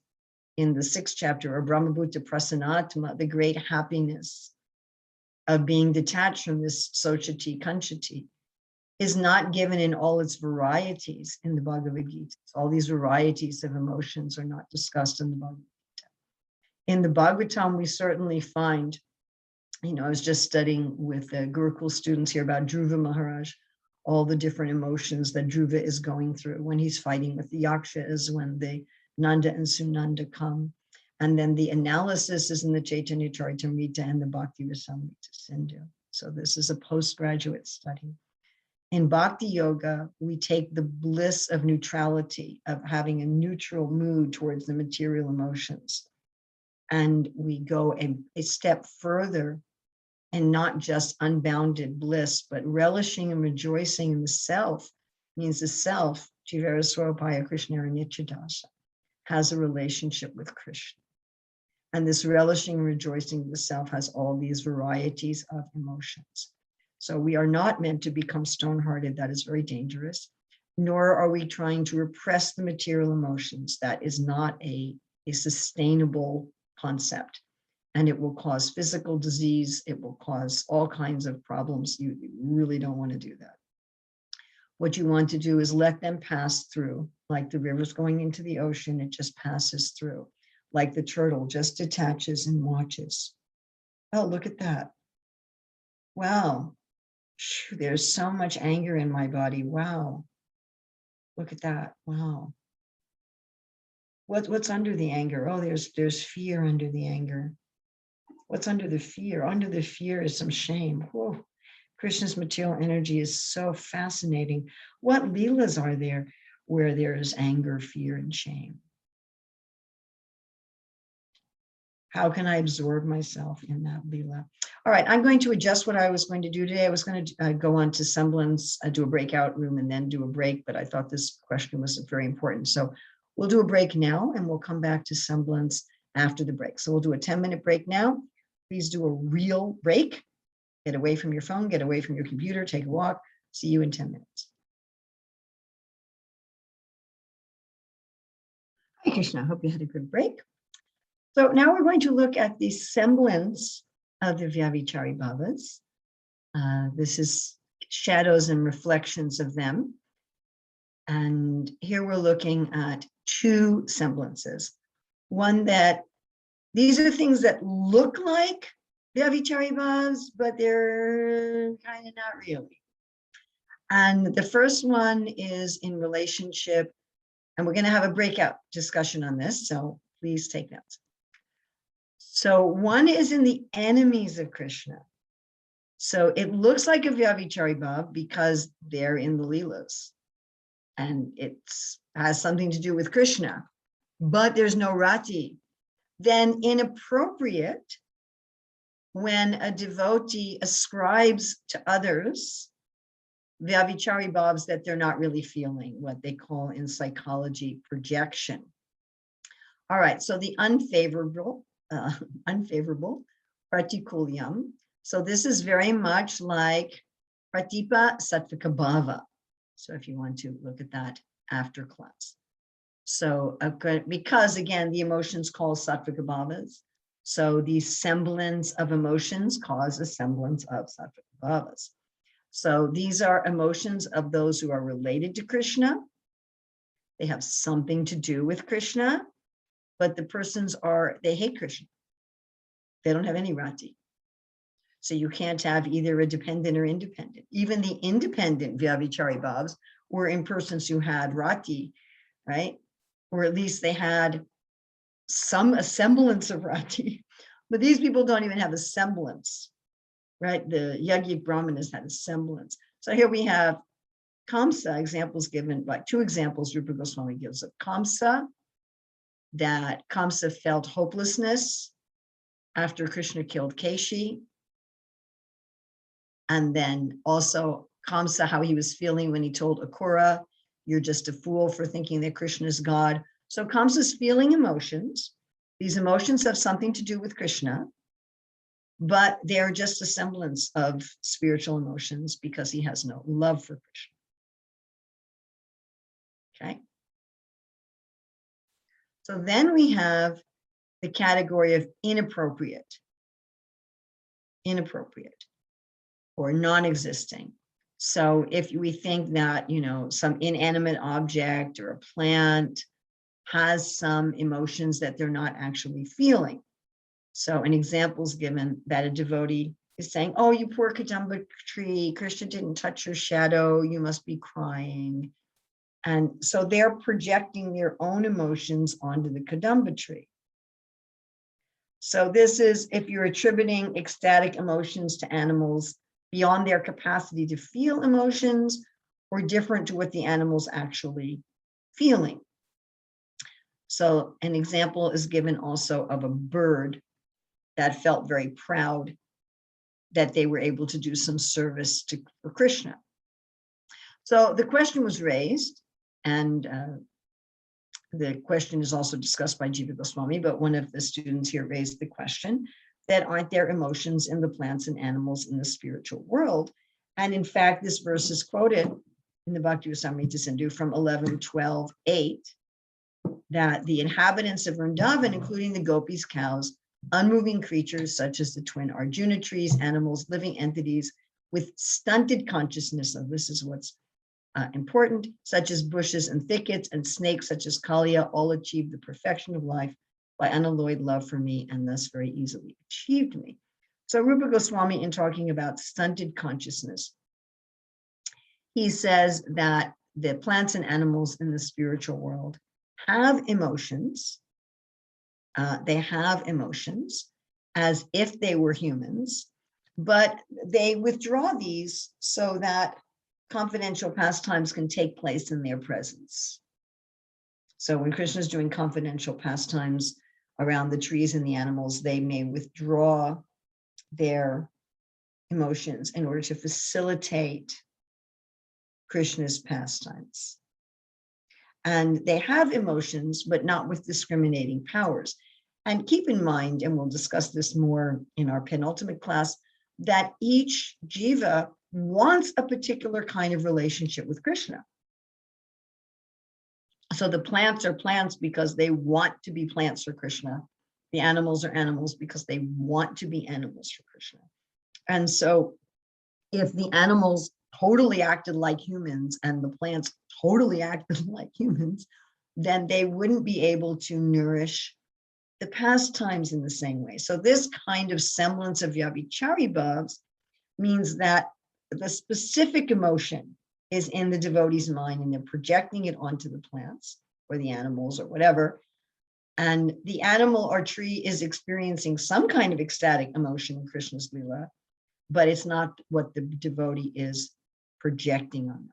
in the 6th chapter, or Brahmabhuta Prasanatma, the great happiness of being detached from this Sochati Kanchati, is not given in all its varieties in the Bhagavad Gita. All these varieties of emotions are not discussed in the Bhagavad Gita. In the Bhagavatam, we certainly find, I was just studying with Gurukul students here about Dhruva Maharaj, all the different emotions that Dhruva is going through when he's fighting with the Yakshas, when the Nanda and Sunanda come. And then the analysis is in the Chaitanya Charitamrita and the Bhakti Rasamrita Sindhu. So this is a postgraduate study. In Bhakti Yoga, we take the bliss of neutrality, of having a neutral mood towards the material emotions. And we go a step further, and not just unbounded bliss, but relishing and rejoicing in the self means the self, Jivara Swarupaya Krishna Nityadasa, has a relationship with Krishna. And this relishing and rejoicing of the self has all these varieties of emotions. So we are not meant to become stone-hearted. That is very dangerous. Nor are we trying to repress the material emotions. That is not a sustainable concept. And it will cause physical disease. It will cause all kinds of problems. You really don't want to do that. What you want to do is let them pass through, like the river's going into the ocean, it just passes through. Like the turtle just detaches and watches. Oh, look at that. Wow. There's so much anger in my body. Wow. Look at that. Wow. What's under the anger? Oh, there's fear under the anger. What's under the fear? Under the fear is some shame. Whoa. Krishna's material energy is so fascinating. What leelas are there where there is anger, fear, and shame? How can I absorb myself in that leela? All right, I'm going to adjust what I was going to do today. I was going to go on to semblance, do a breakout room, and then do a break, but I thought this question was very important. So we'll do a break now, and we'll come back to semblance after the break. So we'll do a 10-minute break now. Please do a real break. Get away from your phone, get away from your computer, take a walk. See you in 10 minutes. Hi, Krishna. I hope you had a good break. So now we're going to look at the semblance of the Vyabhicari Bhavas. This is shadows and reflections of them. And here we're looking at two semblances. One that, these are things that look like Vyabhicari Bhavas, but they're kind of not really. And the first one is in relationship, and we're going to have a breakout discussion on this, so please take notes. So one is in the enemies of Krishna. So it looks like a Vyabhicari Bhav because they're in the Leelas. And it has something to do with Krishna, but there's no rati. Then inappropriate when a devotee ascribes to others Vyabhicari Bhavs that they're not really feeling, what they call in psychology projection. All right, so the unfavorable, pratikulyam. So this is very much like pratipa sattvika bhava. So if you want to look at that after class. So because again, the emotions call sattvika bhavas. So the semblance of emotions cause a semblance of sattvika bhavas. So these are emotions of those who are related to Krishna. They have something to do with Krishna, but the persons they hate Krishna. They don't have any rati. So you can't have either a dependent or independent. Even the independent Vyabhicari Bhavs were in persons who had rati, right? Or at least they had a semblance of rati. But these people don't even have a semblance, right? The Yajnik Brahmanas had a semblance. So here we have Kamsa, examples given, like two examples Rupa Goswami gives of Kamsa, that Kamsa felt hopelessness after Krishna killed Keshi. And then also Kamsa, how he was feeling when he told Akura, you're just a fool for thinking that Krishna is God. So Kamsa's feeling emotions. These emotions have something to do with Krishna, but they're just a semblance of spiritual emotions because he has no love for Krishna. Okay. So then we have the category of inappropriate or non-existing. So if we think that, some inanimate object or a plant has some emotions that they're not actually feeling. So an example is given that a devotee is saying, oh, you poor Kadamba tree, Krishna didn't touch your shadow, you must be crying. And so they're projecting their own emotions onto the Kadamba tree. So this is if you're attributing ecstatic emotions to animals beyond their capacity to feel emotions or different to what the animal's actually feeling. So an example is given also of a bird that felt very proud that they were able to do some service for Krishna. So the question was raised, and the question is also discussed by Jiva Goswami, but one of the students here raised the question that aren't there emotions in the plants and animals in the spiritual world? And in fact, this verse is quoted in the Bhakti Rasamrita Sindhu from 11:12:8, that the inhabitants of Vrindavan, including the gopis, cows, unmoving creatures such as the twin Arjuna trees, animals, living entities with stunted consciousness, of this is what's important, such as bushes and thickets, and snakes such as Kaliya, all achieved the perfection of life by unalloyed love for me, and thus very easily achieved me. So Rupa Goswami, in talking about stunted consciousness, he says that the plants and animals in the spiritual world have emotions. They have emotions as if they were humans, but they withdraw these so that confidential pastimes can take place in their presence. So when Krishna is doing confidential pastimes around the trees and the animals, they may withdraw their emotions in order to facilitate Krishna's pastimes. And they have emotions, but not with discriminating powers. And keep in mind, and we'll discuss this more in our penultimate class, that each jiva wants a particular kind of relationship with Krishna. So the plants are plants because they want to be plants for Krishna. The animals are animals because they want to be animals for Krishna. And so if the animals totally acted like humans and the plants totally acted like humans, then they wouldn't be able to nourish the pastimes in the same way. So this kind of semblance of Vyabhicari bhavs means that the specific emotion is in the devotee's mind and they're projecting it onto the plants or the animals or whatever. And the animal or tree is experiencing some kind of ecstatic emotion in Krishna's Leela, but it's not what the devotee is projecting on them.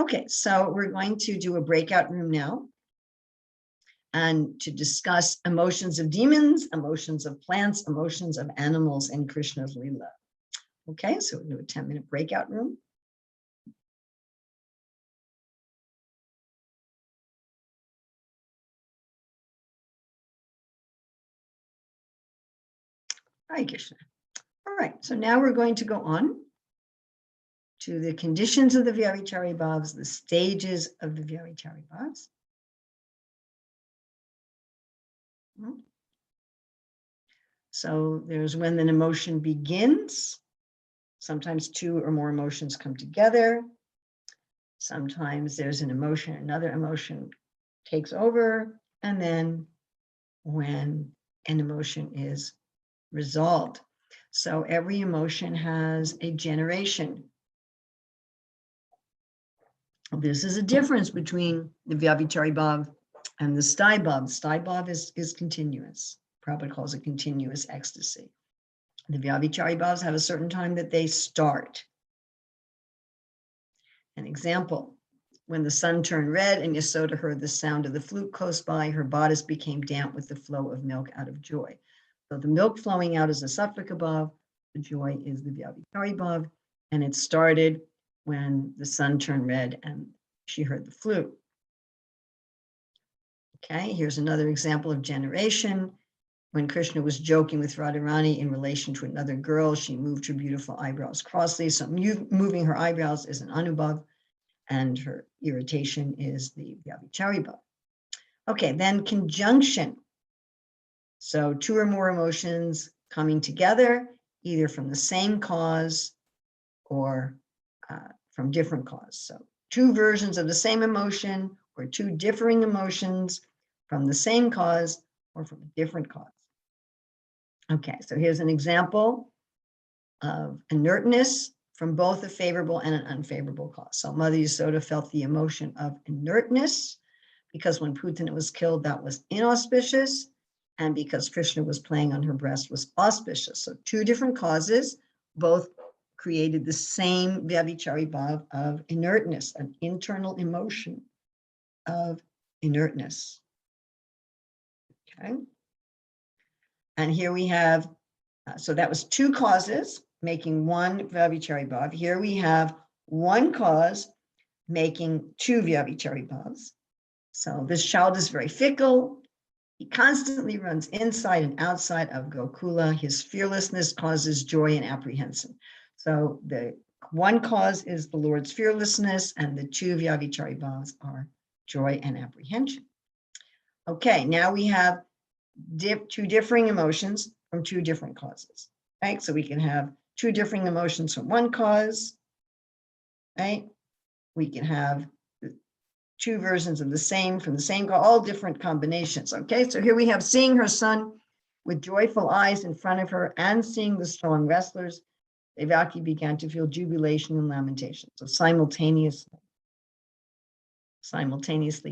Okay, so we're going to do a breakout room now and to discuss emotions of demons, emotions of plants, emotions of animals in Krishna's Leela. Okay, so we'll do a 10-minute breakout room. Hare Krishna. All right, so now we're going to go on to the conditions of the Vyabhicari bhavs, the stages of the Vyabhicari bhavs. So there's when an emotion begins. Sometimes two or more emotions come together. Sometimes there's an emotion, another emotion takes over, and then when an emotion is resolved. So every emotion has a generation. This is a difference between the Vyabhicari bhav and the sthai bhav. The sthai bhav is continuous. Prabhupada calls it continuous ecstasy. The Vyabhicari bhavs have a certain time that they start. An example, when the sun turned red and Yasoda heard the sound of the flute close by, her bodice became damp with the flow of milk out of joy. So the milk flowing out is a Sattvika bhav, the joy is the Vyabhicari bhav, and it started when the sun turned red and she heard the flute. Okay, here's another example of generation. When Krishna was joking with Radharani in relation to another girl, she moved her beautiful eyebrows crossly. So moving her eyebrows is an anubhav, and her irritation is the Vyabhicari bhav. Okay, then conjunction. So two or more emotions coming together, either from the same cause or from different cause. So two versions of the same emotion or two differing emotions from the same cause or from a different cause. Okay, so here's an example of inertness from both a favorable and an unfavorable cause. So Mother Yasoda felt the emotion of inertness because when Putana was killed, that was inauspicious, and because Krishna was playing on her breast was auspicious. So two different causes, both created the same Vyabhicari bhav of inertness, an internal emotion of inertness. Okay. And here we have, so that was two causes making one Vyabhicari bhav. Here we have one cause making 2 Vyabhicari bhavas. So this child is very fickle. He constantly runs inside and outside of Gokula. His fearlessness causes joy and apprehension. So the one cause is the Lord's fearlessness, and the 2 Vyabhicari bhavas are joy and apprehension. Okay, now we have 2 differing emotions from 2 different causes, right? So we can have 2 differing emotions from one cause, right? We can have 2 versions of the same from the same cause, all different combinations, okay? So here we have seeing her son with joyful eyes in front of her and seeing the strong wrestlers, Devaki began to feel jubilation and lamentation. So simultaneously,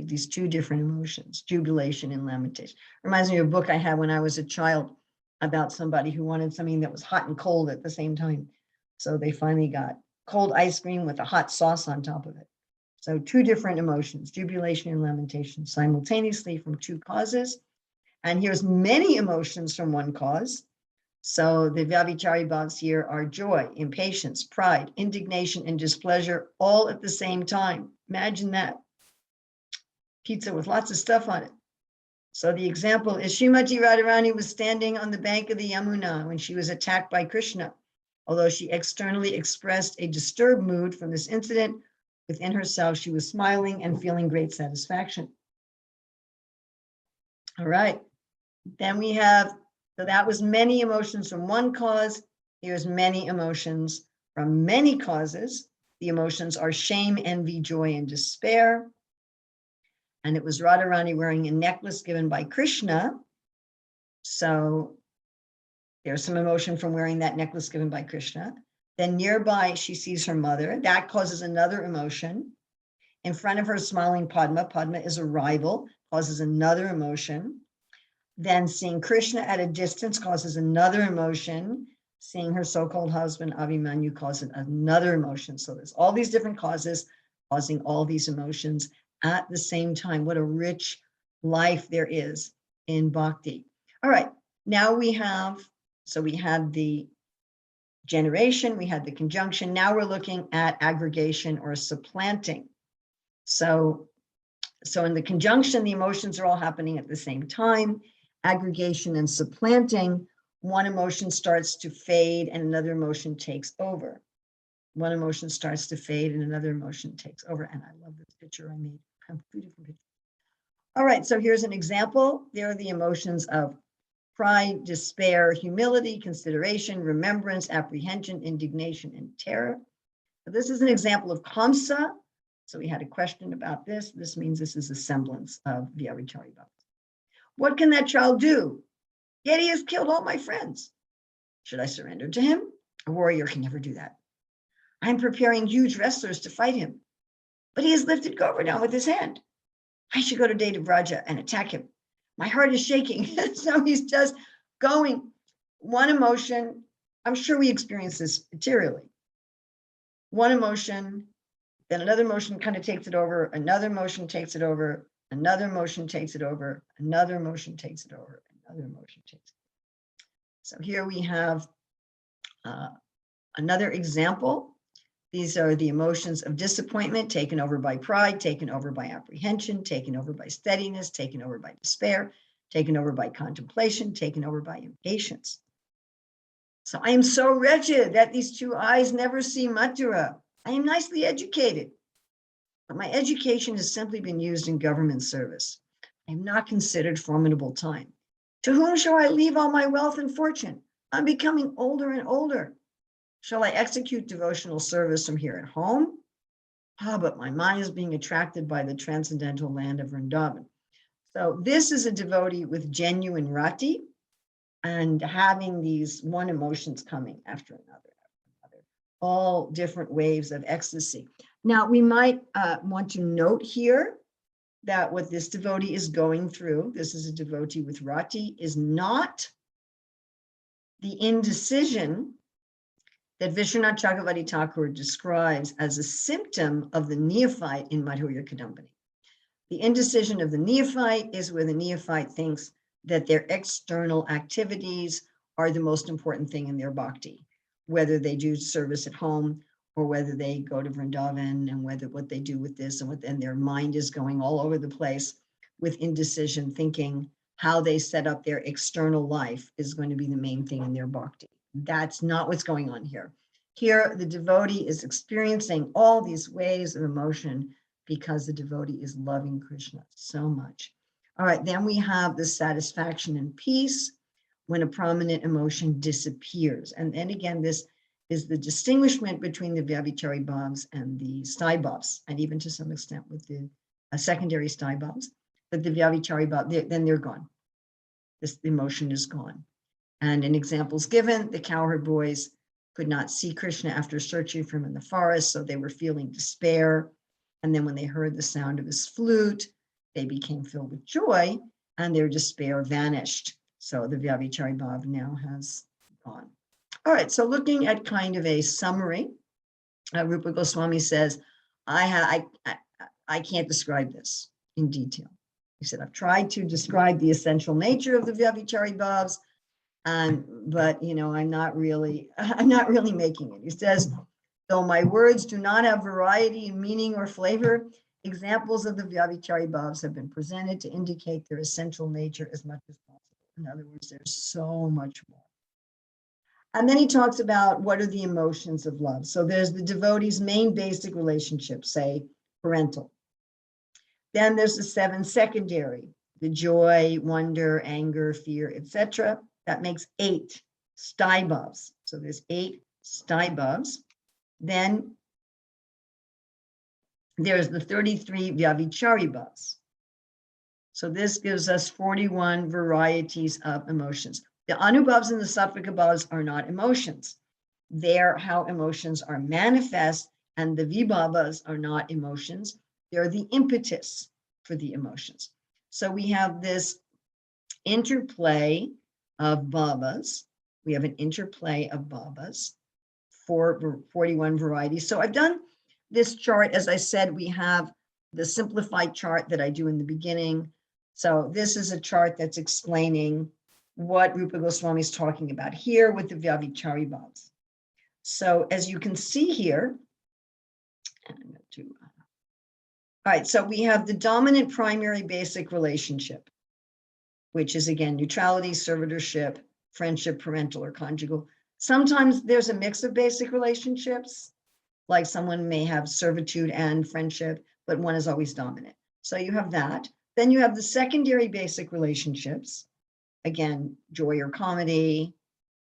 these 2 different emotions, jubilation and lamentation. Reminds me of a book I had when I was a child about somebody who wanted something that was hot and cold at the same time. So they finally got cold ice cream with a hot sauce on top of it. So 2 different emotions, jubilation and lamentation, simultaneously from 2 causes. And here's many emotions from one cause. So the Vyabhicari bhavas here are joy, impatience, pride, indignation, and displeasure, all at the same time. Imagine that. Pizza with lots of stuff on it. So the example is Srimati Radharani was standing on the bank of the Yamuna when she was attacked by Krishna. Although she externally expressed a disturbed mood from this incident, within herself she was smiling and feeling great satisfaction. All right. Then we have, so that was many emotions from one cause. Here's many emotions from many causes. The emotions are shame, envy, joy, and despair. And it was Radharani wearing a necklace given by Krishna. So there's some emotion from wearing that necklace given by Krishna. Then nearby, she sees her mother. That causes another emotion. In front of her, smiling Padma. Padma is a rival, causes another emotion. Then seeing Krishna at a distance causes another emotion. Seeing her so-called husband, Abhimanyu, causes another emotion. So there's all these different causes causing all these emotions at the same time. What a rich life there is in bhakti. All right, now we have, so we had the generation, we had the conjunction. Now we're looking at aggregation or supplanting. So in the conjunction, the emotions are all happening at the same time. Aggregation and supplanting, one emotion starts to fade and another emotion takes over. One emotion starts to fade and another emotion takes over. And I love this picture I made. I have 2 different pictures. All right, so here's an example. There are the emotions of pride, despair, humility, consideration, remembrance, apprehension, indignation, and terror. So this is an example of Kamsa. So we had a question about this. This means this is a semblance of Vyabhicari bhavas. What can that child do? Yet he has killed all my friends. Should I surrender to him? A warrior can never do that. I'm preparing huge wrestlers to fight him, but he has lifted Govardhan with his hand. I should go to Data Vraja and attack him. My heart is shaking. So he's just going one emotion. I'm sure we experience this materially. One emotion, then another emotion kind of takes it over, another emotion takes it over, another emotion takes it over, another emotion takes it over, another emotion takes it over. So here we have another example. These are the emotions of disappointment, taken over by pride, taken over by apprehension, taken over by steadiness, taken over by despair, taken over by contemplation, taken over by impatience. So I am so wretched that these 2 eyes never see Mathura. I am nicely educated, but my education has simply been used in government service. I am not considered formidable time. To whom shall I leave all my wealth and fortune? I'm becoming older and older. Shall I execute devotional service from here at home? But my mind is being attracted by the transcendental land of Vrindavan. So this is a devotee with genuine rati and having these one emotions coming after another, all different waves of ecstasy. Now we might want to note here that what this devotee is going through, this is a devotee with rati, is not the indecision that Vishwanath Chakravarti Thakur describes as a symptom of the neophyte in Madhurya Kadambini. The indecision of the neophyte is where the neophyte thinks that their external activities are the most important thing in their bhakti, whether they do service at home or whether they go to Vrindavan, and whether what they do with this and their mind is going all over the place with indecision, thinking how they set up their external life is going to be the main thing in their bhakti. That's not what's going on here. Here, the devotee is experiencing all these waves of emotion because the devotee is loving Krishna so much. All right, then we have the satisfaction and peace when a prominent emotion disappears. And then again, this is the distinguishment between the Vyabhicari bhavs and the sthai bhavs, and even to some extent with the secondary sthai bhavs. But the Vyabhicari bhav, then they're gone. This emotion is gone. And in examples given, the cowherd boys could not see Krishna after searching for him in the forest, so they were feeling despair. And then when they heard the sound of his flute, they became filled with joy, and their despair vanished. So the Vyabhicari bhav now has gone. All right, so looking at kind of a summary, Rupa Goswami says, I can't describe this in detail. He said, I've tried to describe the essential nature of the Vyabhicari bhavs, but I'm not really making it. He says, though my words do not have variety in meaning or flavor, examples of the Vyabhicari bhavs have been presented to indicate their essential nature as much as possible. In other words, there's so much more. And then he talks about what are the emotions of love. So there's the devotee's main basic relationship, say parental. Then there's the 7 secondary, the joy, wonder, anger, fear, etc. That makes 8 sthai bhavs. So there's 8 sthai bhavs. Then there's the 33 Vyabhicari bhavs. So this gives us 41 varieties of emotions. The anubhavs and the sattvika bhavs are not emotions. They're how emotions are manifest, and the vibhavas are not emotions. They're the impetus for the emotions. So we have this interplay of bhavas. We have an interplay of bhavas for 41 varieties. So I've done this chart. As I said, we have the simplified chart that I do in the beginning. So this is a chart that's explaining what Rupa Goswami is talking about here with the Vyabhicari bhavs. So as you can see here, all right, so we have the dominant primary basic relationship, which is again, neutrality, servitorship, friendship, parental or conjugal. Sometimes there's a mix of basic relationships, like someone may have servitude and friendship, but one is always dominant. So you have that. Then you have the secondary basic relationships. Again, joy or comedy,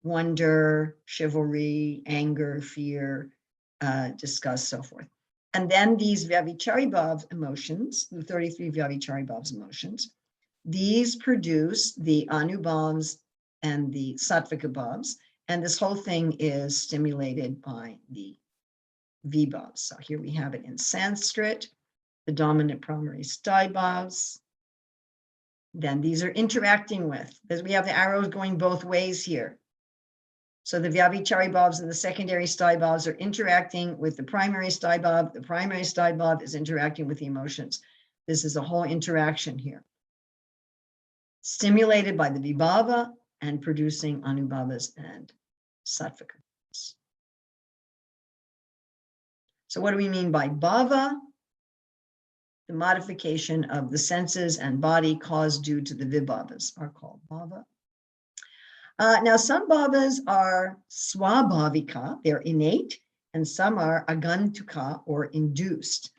wonder, chivalry, anger, fear, disgust, so forth. And then these Vyabhicari bhav emotions, the 33 Vyabhicari bhavs emotions, these produce the anubhavs and the sattvika bhavs, and this whole thing is stimulated by the vibhavs. So here we have it in Sanskrit, the dominant primary sthai bhavs. Then these are interacting with, because we have the arrows going both ways here. So the Vyabhicari bhavs and the secondary sthai bhavs are interacting with the primary sthai bhav. The primary sthai bhav is interacting with the emotions. This is a whole interaction here, stimulated by the vibhava and producing anubhavas and sattvikas. So what do we mean by bhava? The modification of the senses and body caused due to the vibhavas are called bhava. Now, some bhavas are swabhavika, they're innate, and some are agantuka, or induced.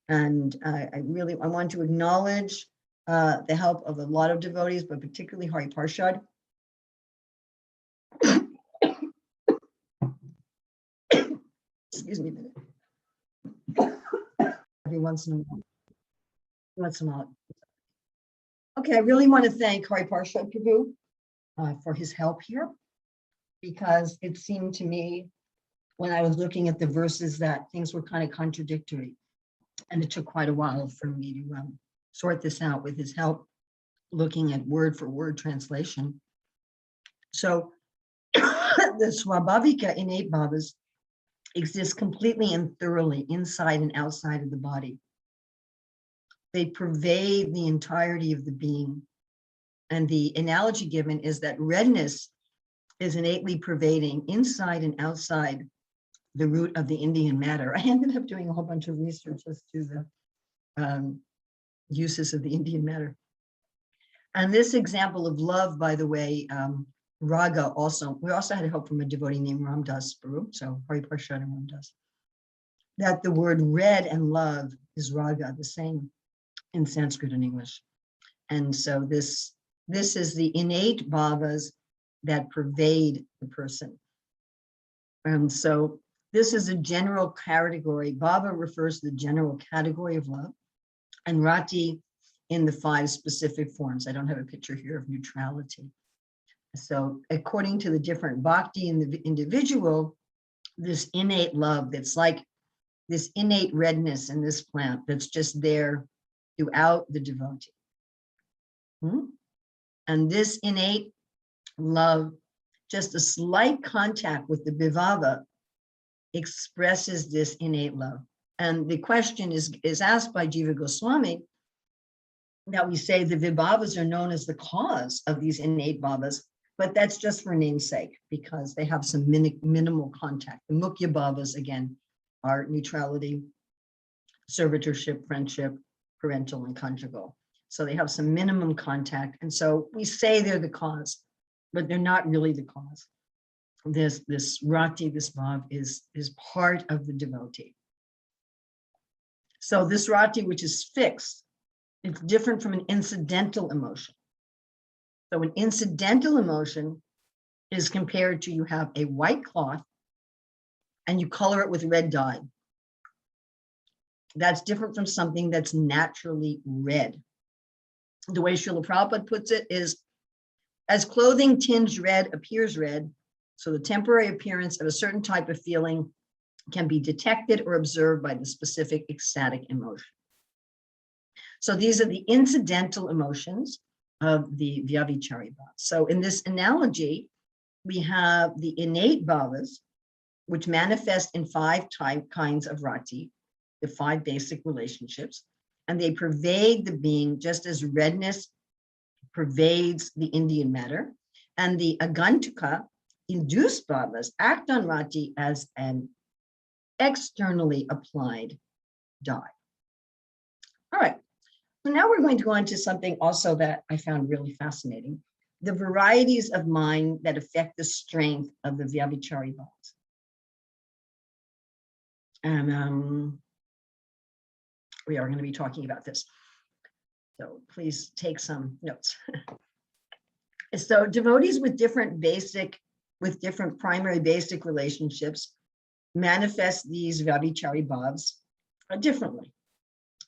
And I want to acknowledge the help of a lot of devotees, but particularly Hari Parshad. Excuse me a minute. Every once in a while. Okay, I really want to thank Hari Parshad Prabhu for his help here, because it seemed to me when I was looking at the verses that things were kind of contradictory, and it took quite a while for me to sort this out with his help, looking at word for word translation. So the swabhavika innate bhavas exist completely and thoroughly inside and outside of the body. They pervade the entirety of the being. And the analogy given is that redness is innately pervading inside and outside the root of the Indian matter. I ended up doing a whole bunch of research as to the uses of the Indian matter. And this example of love, by the way, raga also, we also had help from a devotee named Ramdas Baru, so Hari Parshad and Ramdas, that the word red and love is raga, the same in Sanskrit and English. And so this is the innate bhavas that pervade the person. And so this is a general category. Bhava refers to the general category of love, and rati in the 5 specific forms. I don't have a picture here of neutrality. So according to the different bhakti in the individual, this innate love that's like this innate redness in this plant that's just there throughout the devotee. And this innate love, just a slight contact with the vibhava expresses this innate love. And the question is asked by Jiva Goswami that we say the vibhavas are known as the cause of these innate bhavas, but that's just for namesake because they have some minimal contact. The mukhya bhavas, again, are neutrality, servitorship, friendship, parental, and conjugal. So they have some minimum contact. And so we say they're the cause, but they're not really the cause. This rati, this bhav is part of the devotee. So this rati, which is fixed, it's different from an incidental emotion. So an incidental emotion is compared to you have a white cloth and you color it with red dye. That's different from something that's naturally red. The way Srila Prabhupada puts it is, as clothing tinged red appears red, so the temporary appearance of a certain type of feeling can be detected or observed by the specific ecstatic emotion. So these are the incidental emotions of the Vyabhicari bhavas. So in this analogy, we have the innate bhavas, which manifest in 5 kinds of rati, the 5 basic relationships, and they pervade the being just as redness pervades the Indian matter. And the agantuka, induced bhavas, act on rati as an externally applied dye. All right, so now we're going to go into something also that I found really fascinating, the varieties of mind that affect the strength of the Vyabhicari bhavas. And we are going to be talking about this. So please take some notes. So devotees with different primary basic relationships manifest these Vyabhicari bhavas differently,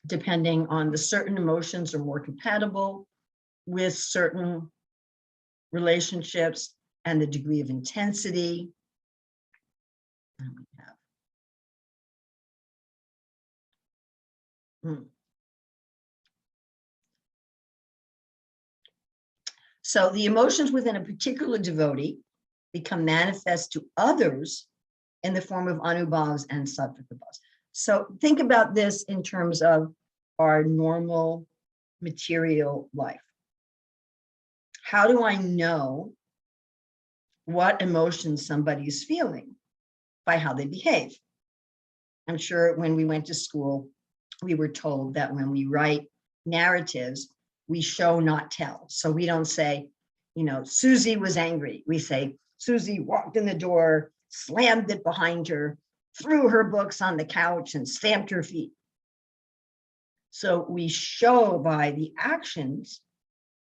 depending on the certain emotions are more compatible with certain relationships and the degree of intensity. And we have So the emotions within a particular devotee become manifest to others in the form of anubhavs and sattvika bhavs. So think about this in terms of our normal material life. How do I know what emotions somebody is feeling? By how they behave. I'm sure when we went to school, we were told that when we write narratives, we show, not tell. So we don't say, Susie was angry. We say, Susie walked in the door, slammed it behind her, threw her books on the couch and stamped her feet. So we show by the actions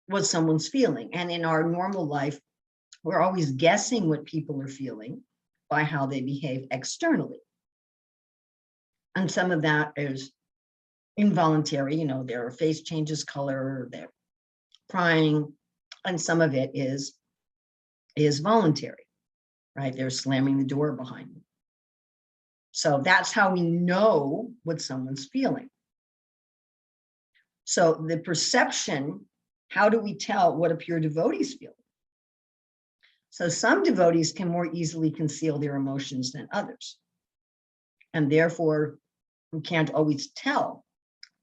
what someone's feeling. And in our normal life, we're always guessing what people are feeling by how they behave externally. And some of that is involuntary, their face changes color, they're crying, and some of it is voluntary, right? They're slamming the door behind them. So that's how we know what someone's feeling. So the perception, how do we tell what a pure devotee is feeling? So some devotees can more easily conceal their emotions than others. And therefore, we can't always tell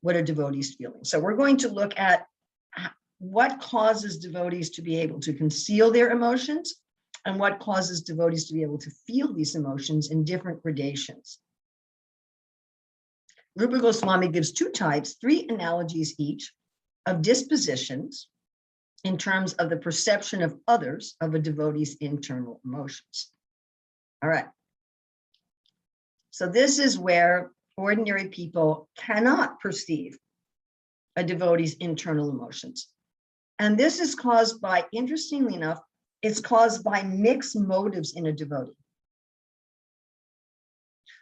what a devotee is feeling. So we're going to look at what causes devotees to be able to conceal their emotions and what causes devotees to be able to feel these emotions in different gradations. Rupa Goswami gives two types, three analogies each, of dispositions in terms of the perception of others of a devotee's internal emotions. All right. So this is where ordinary people cannot perceive a devotee's internal emotions. And this is caused by, interestingly enough, it's caused by mixed motives in a devotee.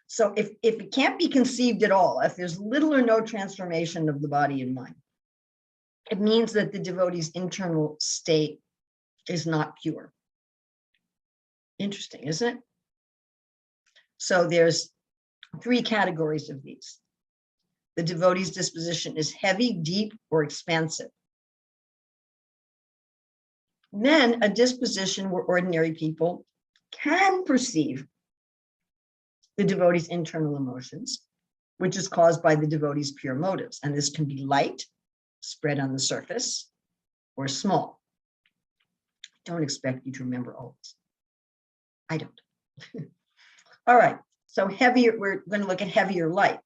So if it can't be conceived at all, if there's little or no transformation of the body and mind, it means that the devotee's internal state is not pure. Interesting, isn't it? So there's three categories of these. The devotee's disposition is heavy, deep, or expansive. Then a disposition where ordinary people can perceive the devotee's internal emotions, which is caused by the devotee's pure motives. And this can be light, spread on the surface, or small. Don't expect you to remember all this. I don't. All right, so heavier, we're going to look at heavier light.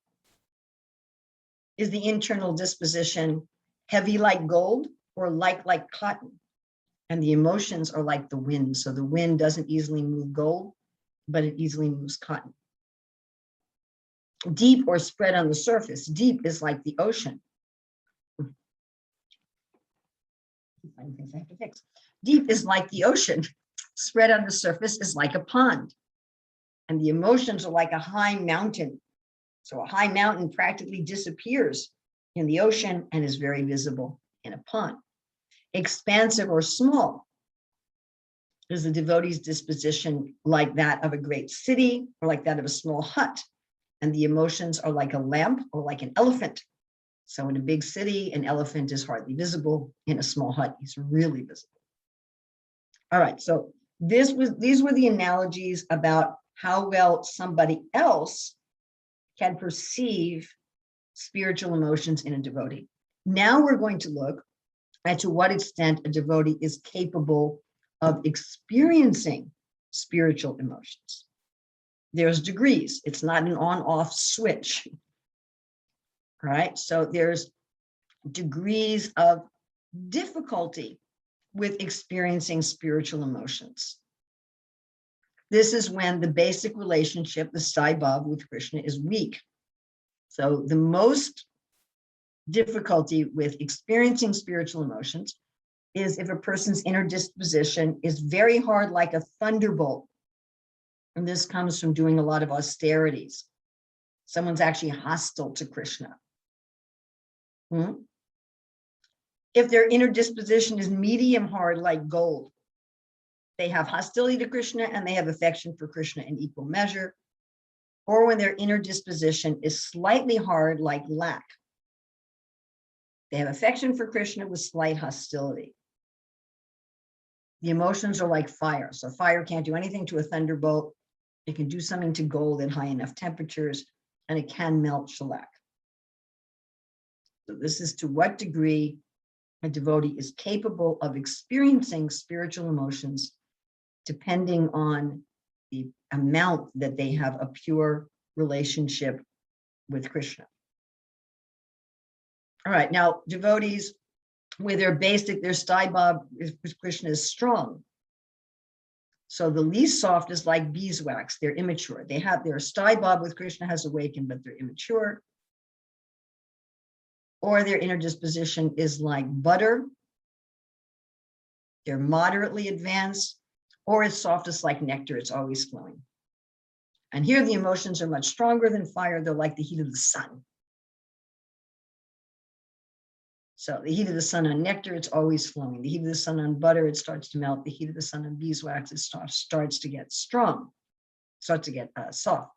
Is the internal disposition heavy like gold or light like cotton? And the emotions are like the wind. So the wind doesn't easily move gold, but it easily moves cotton. Deep or spread on the surface. Deep is like the ocean. Things I have to fix. Deep is like the ocean. Spread on the surface is like a pond. And the emotions are like a high mountain. So a high mountain practically disappears in the ocean and is very visible in a pond. Expansive or small is the devotee's disposition like that of a great city or like that of a small hut. And the emotions are like a lamp or like an elephant. So in a big city, an elephant is hardly visible. In a small hut, he's really visible. All right, so these were the analogies about how well somebody else can perceive spiritual emotions in a devotee. Now we're going to look at to what extent a devotee is capable of experiencing spiritual emotions. There's degrees. It's not an on-off switch. Right? So there's degrees of difficulty with experiencing spiritual emotions. This is when the basic relationship, the Sai Bhav with Krishna, is weak. So the most difficulty with experiencing spiritual emotions is if a person's inner disposition is very hard like a thunderbolt. And this comes from doing a lot of austerities. Someone's actually hostile to Krishna. If their inner disposition is medium hard like gold, they have hostility to Krishna and they have affection for Krishna in equal measure. Or when their inner disposition is slightly hard like lac, they have affection for Krishna with slight hostility. The emotions are like fire. So fire can't do anything to a thunderbolt. It can do something to gold at high enough temperatures, and it can melt shellac. So this is to what degree a devotee is capable of experiencing spiritual emotions depending on the amount that they have a pure relationship with Krishna. All right, now devotees with their Sai Bhav with Krishna is strong. So the least soft is like beeswax, they're immature. They have their Sai Bhav with Krishna has awakened, but they're immature. Or their inner disposition is like butter. They're moderately advanced, or it's softest like nectar, it's always flowing. And here the emotions are much stronger than fire. They're like the heat of the sun. So the heat of the sun on nectar, it's always flowing. The heat of the sun on butter, it starts to melt. The heat of the sun on beeswax, it starts to get strong, starts to get soft.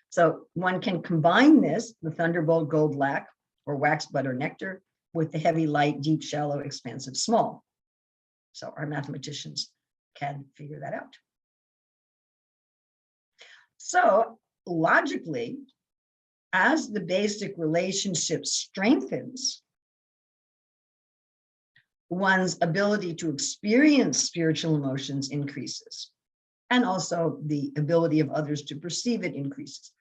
So one can combine this, the thunderbolt gold lac, or wax butter nectar, with the heavy, light, deep, shallow, expansive, small. So our mathematicians can figure that out. So logically, as the basic relationship strengthens, one's ability to experience spiritual emotions increases. And also the ability of others to perceive it increases.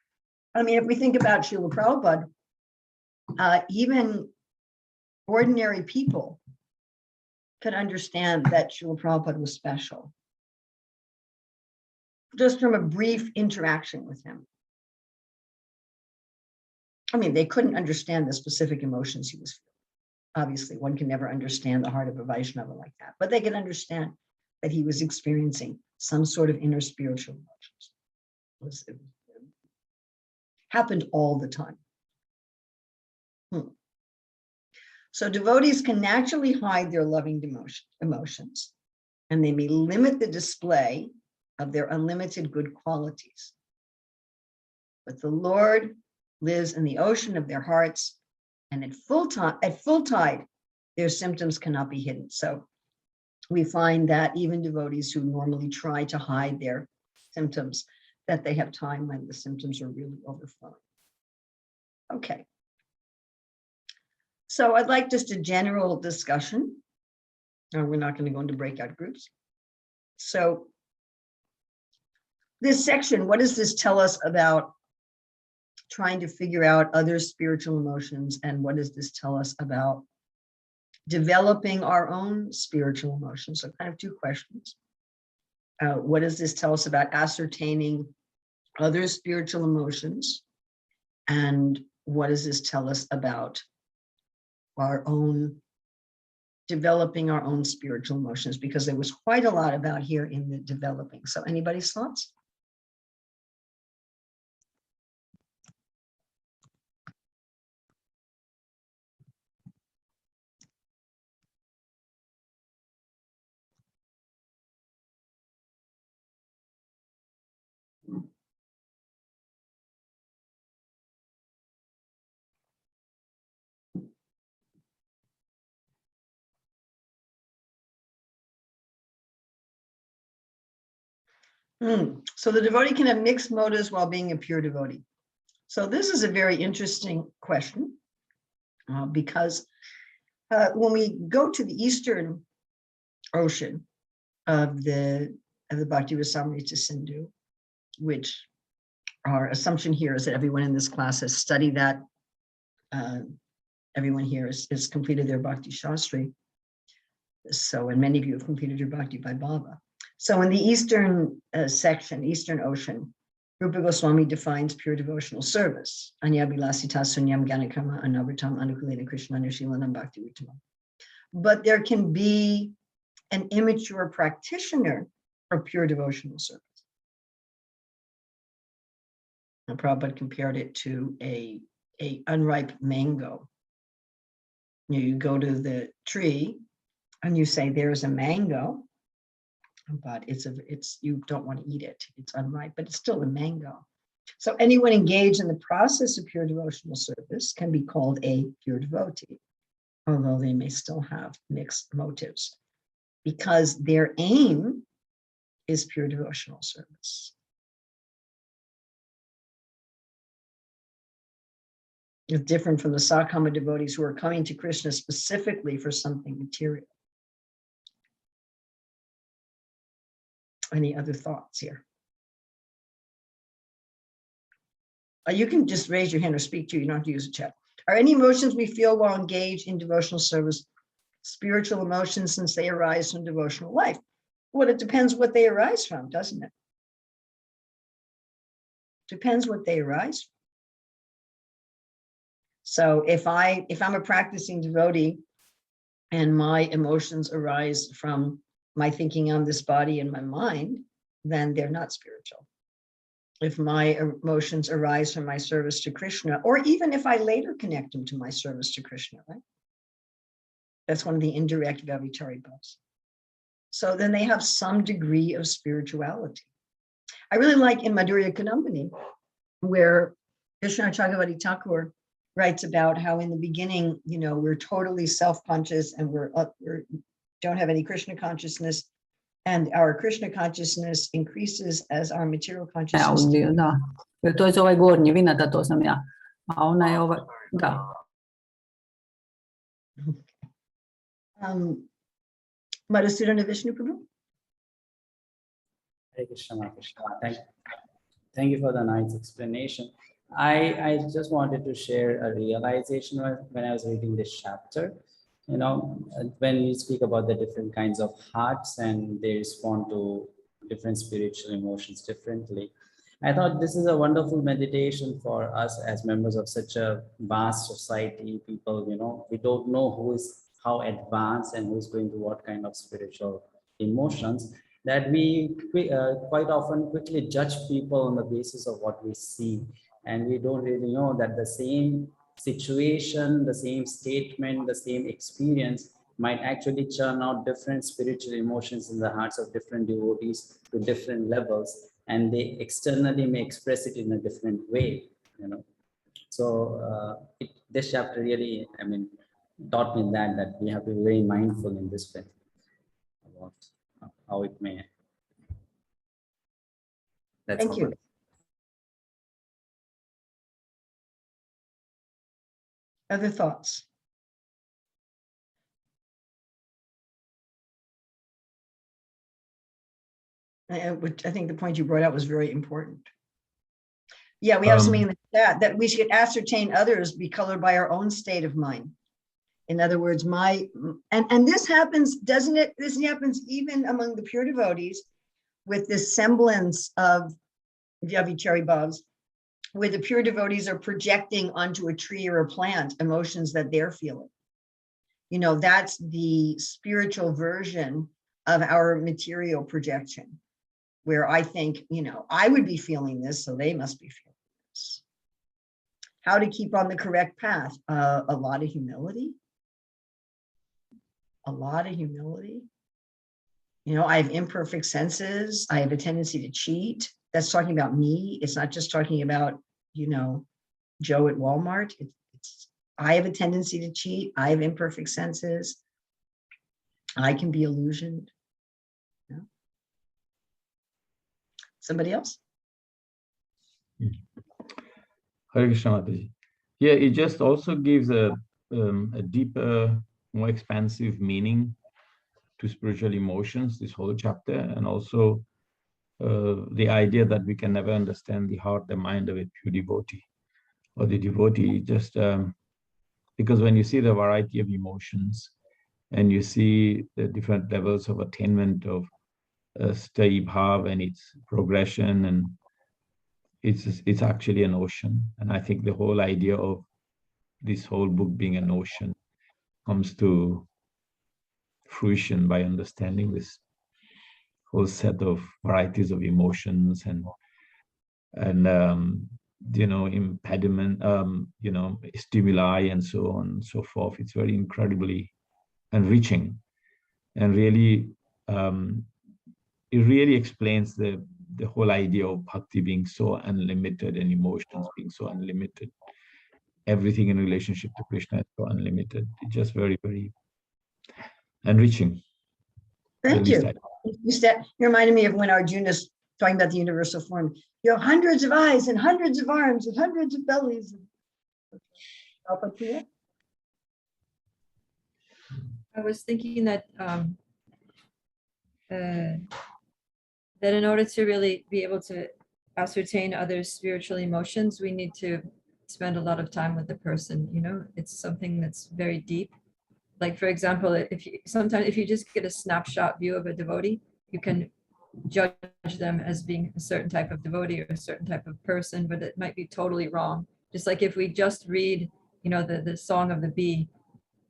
I mean, if we think about Srila Prabhupada, even ordinary people could understand that Srila Prabhupada was special, just from a brief interaction with him. I mean, they couldn't understand the specific emotions he was feeling. Obviously, one can never understand the heart of a Vaishnava like that, but they could understand that he was experiencing some sort of inner spiritual emotions. It happened all the time. So devotees can naturally hide their loving emotions, and they may limit the display of their unlimited good qualities. But the Lord lives in the ocean of their hearts, and at full tide, their symptoms cannot be hidden. So we find that even devotees who normally try to hide their symptoms, that they have time when the symptoms are really overflowing. Okay. So I'd like just a general discussion. No, we're not going to go into breakout groups. So this section, what does this tell us about trying to figure out other spiritual emotions? And what does this tell us about developing our own spiritual emotions? So kind of two questions. What does this tell us about ascertaining other spiritual emotions? And what does this tell us about our own developing our own spiritual emotions? Because there was quite a lot about here in the developing. So anybody's thoughts? So the devotee can have mixed motives while being a pure devotee. So this is a very interesting question because when we go to the eastern ocean of the Bhakti Rasamrita Sindhu, which our assumption here is that everyone in this class has studied that. Everyone here has completed their Bhakti Shastri. So, and many of you have completed your Bhakti by Bhava. So in the eastern section, Eastern Ocean, Rupa Goswami defines pure devotional service. Anyabilasita sunyam ganakarma anavritam anukulena krishna nushilanam bhakti uttamam. But there can be an immature practitioner of pure devotional service. And Prabhupada compared it to a unripe mango. You go to the tree and you say, there's a mango, but you don't want to eat it. It's unripe, but it's still a mango. So anyone engaged in the process of pure devotional service can be called a pure devotee, although they may still have mixed motives, because their aim is pure devotional service. It's different from the Sakama devotees who are coming to Krishna specifically for something material. Any other thoughts here? You can just raise your hand or speak to you. You don't have to use a chat. Are any emotions we feel while engaged in devotional service spiritual emotions since they arise from devotional life? Well, it depends what they arise from, doesn't it? Depends what they arise from. So if I'm a practicing devotee and my emotions arise from my thinking on this body and my mind, then they're not spiritual. If my emotions arise from my service to Krishna, or even if I later connect them to my service to Krishna, right? That's one of the indirect Vyabhicari bhavas. So then they have some degree of spirituality. I really like in Madhurya Kadambini, where Krishna Chakravarti Thakur writes about how in the beginning, we're totally self-conscious and we don't have any Krishna consciousness, and our Krishna consciousness increases as our material consciousness. To jest ovaj gornji, vinata to sam ja. A ona je ova, da. Madhusudana Vishnu Prabhu. Hare Krishna, Hare Krishna. Thank you for the nice explanation. I just wanted to share a realization when I was reading this chapter. You know, when we speak about the different kinds of hearts and they respond to different spiritual emotions differently, I thought this is a wonderful meditation for us as members of such a vast society. People, you know, we don't know who is how advanced and who's going through what kind of spiritual emotions, that we quite often quickly judge people on the basis of what we see. And we don't really know that the same situation, the same statement, the same experience might actually churn out different spiritual emotions in the hearts of different devotees to different levels. And they externally may express it in a different way, you know. So this chapter really, I mean, taught me that we have to be very mindful in this way about how it may. That's Thank you. Other thoughts? Which I think the point you brought out was very important. Yeah, we have something in the chat that we should ascertain others be colored by our own state of mind. In other words, and this happens, doesn't it? This happens even among the pure devotees with this semblance of Vyabhicari bhavs, where the pure devotees are projecting onto a tree or a plant emotions that they're feeling. You know, that's the spiritual version of our material projection, where I think, you know, I would be feeling this, so they must be feeling this. How to keep on the correct path? A lot of humility. A lot of humility. You know, I have imperfect senses. I have a tendency to cheat. That's talking about me. It's not just talking about, you know, Joe at Walmart. I have a tendency to cheat. I have imperfect senses. I can be illusioned. Yeah. Somebody else? Hare Krishna Mataji. Yeah, it just also gives a deeper, more expansive meaning to spiritual emotions, this whole chapter, and also the idea that we can never understand the heart, the mind of a pure devotee, or the devotee, just because when you see the variety of emotions and you see the different levels of attainment of Sthai Bhava and its progression, and it's actually an ocean. And I think the whole idea of this whole book being an ocean comes to fruition by understanding this whole set of varieties of emotions and you know, impediment, you know, stimuli and so on and so forth. It's very incredibly enriching, and really it really explains the whole idea of bhakti being so unlimited and emotions being so unlimited. Everything in relationship to Krishna is so unlimited. It's just very, very enriching. Thank you. You reminded me of when Arjuna's talking about the universal form. You have hundreds of eyes and hundreds of arms and hundreds of bellies. I was thinking that that in order to really be able to ascertain others' spiritual emotions, we need to spend a lot of time with the person. You know, it's something that's very deep. Like, for example, sometimes if you just get a snapshot view of a devotee, you can judge them as being a certain type of devotee or a certain type of person, but it might be totally wrong. Just like if we just read, you know, the song of the bee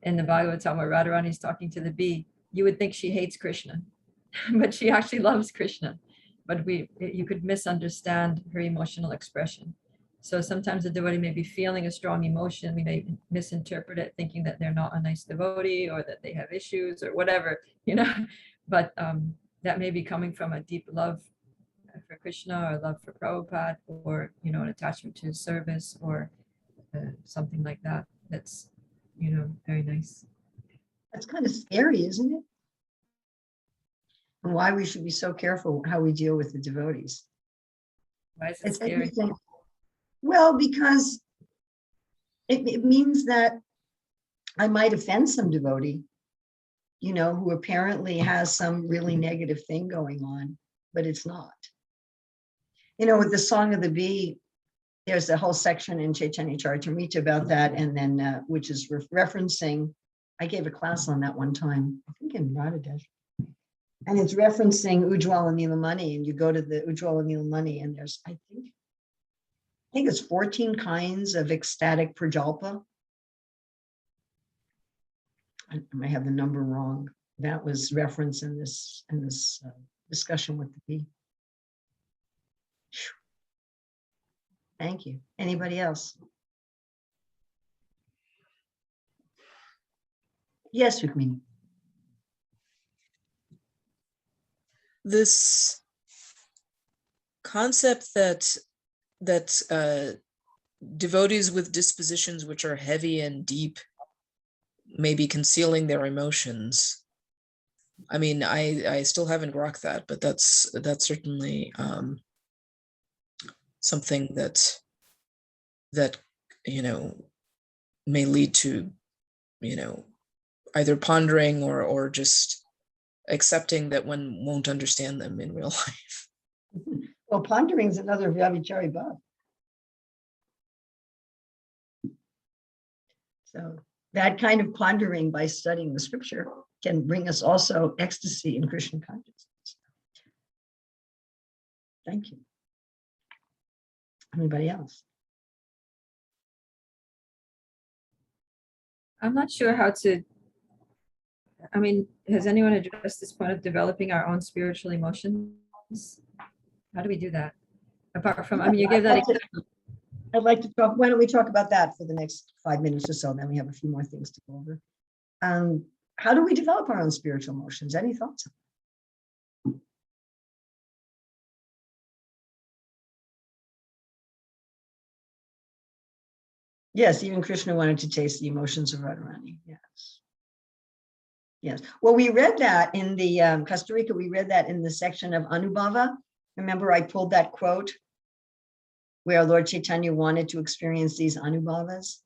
in the Bhagavatam where Radharani is talking to the bee, you would think she hates Krishna, but she actually loves Krishna. But you could misunderstand her emotional expression. So sometimes the devotee may be feeling a strong emotion. We may misinterpret it, thinking that they're not a nice devotee or that they have issues or whatever, you know. But that may be coming from a deep love for Krishna or love for Prabhupada, or, you know, an attachment to his service or something like that. That's, you know, very nice. That's kind of scary, isn't it? And why we should be so careful how we deal with the devotees. Why is it scary? Well, because it means that I might offend some devotee, you know, who apparently has some really negative thing going on, but it's not. You know, with the Song of the Bee, there's a whole section in Chaitanya Charitamrita about that, and then which is referencing, I gave a class on that one time, I think in Radhadesh. And it's referencing Ujjwala Nilamani, and you go to the Ujjwala Nilamani, and there's, I think it's 14 kinds of ecstatic prajalpa. I might have the number wrong. That was referenced in this discussion with the bee. Thank you. Anybody else? Yes, Rukmini. This concept that devotees with dispositions which are heavy and deep may be concealing their emotions. I mean, I still haven't rocked that, but that's certainly something that you know may lead to, you know, either pondering or just accepting that one won't understand them in real life. Well, pondering is another Vyabhicari Bhava. So that kind of pondering by studying the scripture can bring us also ecstasy in Krishna consciousness. Thank you. Anybody else? I'm not sure how to, I mean, has anyone addressed this point of developing our own spiritual emotions? How do we do that? Apart from, I mean, you gave that example. I'd like to talk, why don't we talk about that for the next 5 minutes or so, then we have a few more things to go over. How do we develop our own spiritual emotions? Any thoughts? Yes, even Krishna wanted to taste the emotions of Radharani. Yes. Yes. Well, we read that in the Costa Rica, we read that in the section of Anubhava. Remember, I pulled that quote where Lord Chaitanya wanted to experience these Anubhavas.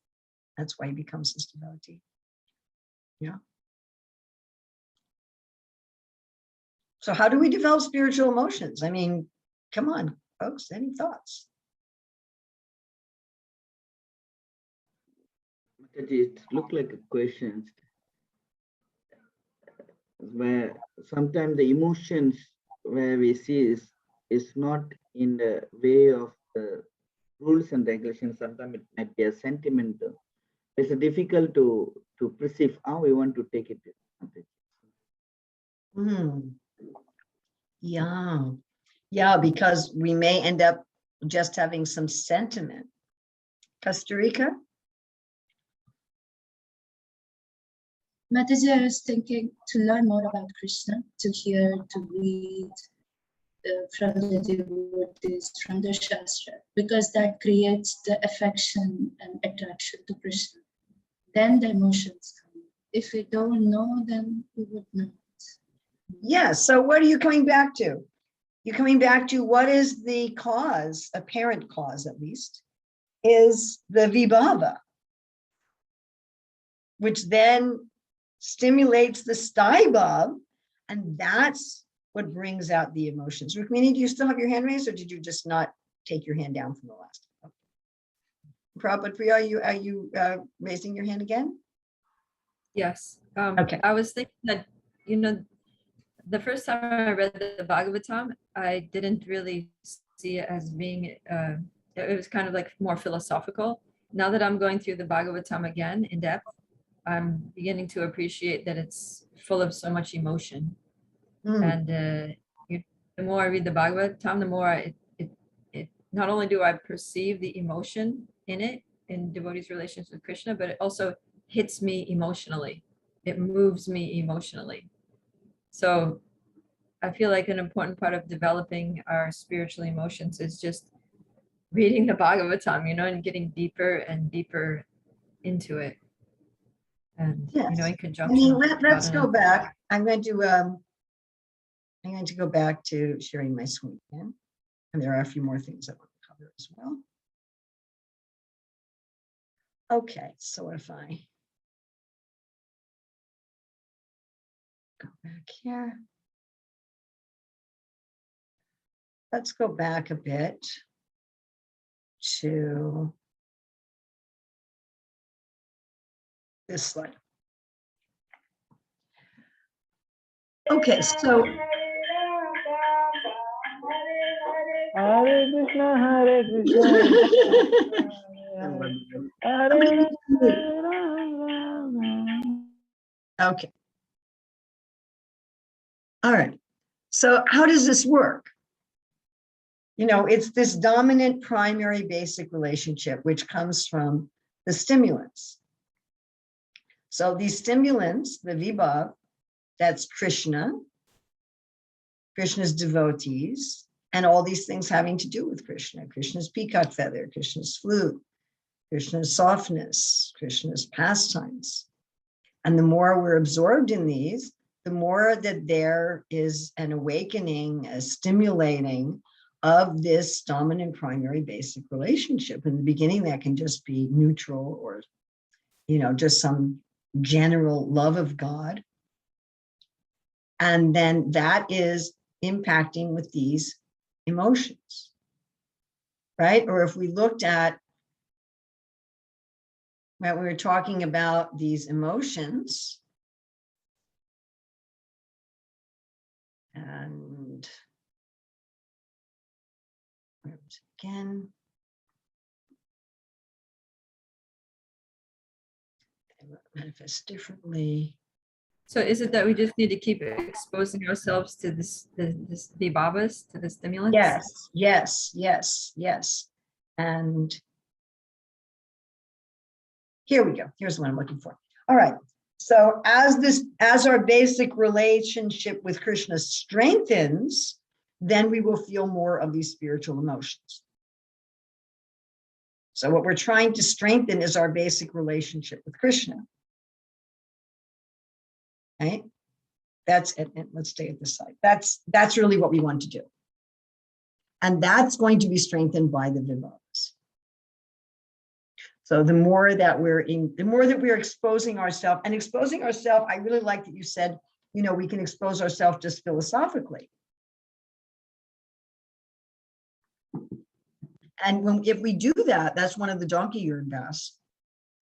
That's why he becomes his devotee. Yeah. So how do we develop spiritual emotions? I mean, come on, folks, any thoughts? It looked like a question where sometimes the emotions where we see is not in the way of the rules and regulations. Sometimes it might be a sentimental. It's difficult to perceive how we want to take it. Yeah, because we may end up just having some sentiment. Costa Rica? Mataji, I was thinking to learn more about Krishna, to hear, to read from the devotees, from the Shastra, because that creates the affection and attraction to Krishna. Then the emotions come. If we don't know, then we would not. Yeah, so what are you coming back to? You're coming back to what is the cause, apparent cause at least, is the vibhava, which then stimulates the staibhav, and that's what brings out the emotions. Rukmini, do you still have your hand raised, or did you just not take your hand down from the last? Okay. Prabhupada Priya, are you raising your hand again? Yes. Okay. I was thinking that, you know, the first time I read the Bhagavatam, I didn't really see it as being, it was kind of like more philosophical. Now that I'm going through the Bhagavatam again in depth, I'm beginning to appreciate that it's full of so much emotion. And the more I read the Bhagavatam, the more it not only do I perceive the emotion in it, in devotees' relations with Krishna, but it also hits me emotionally. It moves me emotionally. So I feel like an important part of developing our spiritual emotions is just reading the Bhagavatam, you know, and getting deeper and deeper into it. And, yes. you know, in I conjunction. mean, let's go back. I'm going to go back to sharing my screen again. And there are a few more things I want to cover as well. Okay, so if I go back here. Let's go back a bit to this slide. Okay, so Hare Krishna, Hare Krishna. Okay. All right. So how does this work? You know, it's this dominant primary basic relationship, which comes from the stimulants. So these stimulants, the Vibhav, that's Krishna, Krishna's devotees, and all these things having to do with Krishna, Krishna's peacock feather, Krishna's flute, Krishna's softness, Krishna's pastimes. And the more we're absorbed in these, the more that there is an awakening, a stimulating of this dominant primary basic relationship. In the beginning, that can just be neutral or, you know, just some general love of God. And then that is impacting with these emotions, right? Or if we looked at, right, we were talking about these emotions, and again, they manifest differently. So is it that we just need to keep exposing ourselves to this vibhavas, to the stimulants? Yes, yes, yes, yes. And here we go. Here's what I'm looking for. All right. So as our basic relationship with Krishna strengthens, then we will feel more of these spiritual emotions. So what we're trying to strengthen is our basic relationship with Krishna. Right? That's it. Let's stay at this side. That's really what we want to do. And that's going to be strengthened by the vibhavas. So the more that we're exposing ourselves, and exposing ourselves, I really like that you said, you know, we can expose ourselves just philosophically. And if we do that, that's one of the donkey yurdas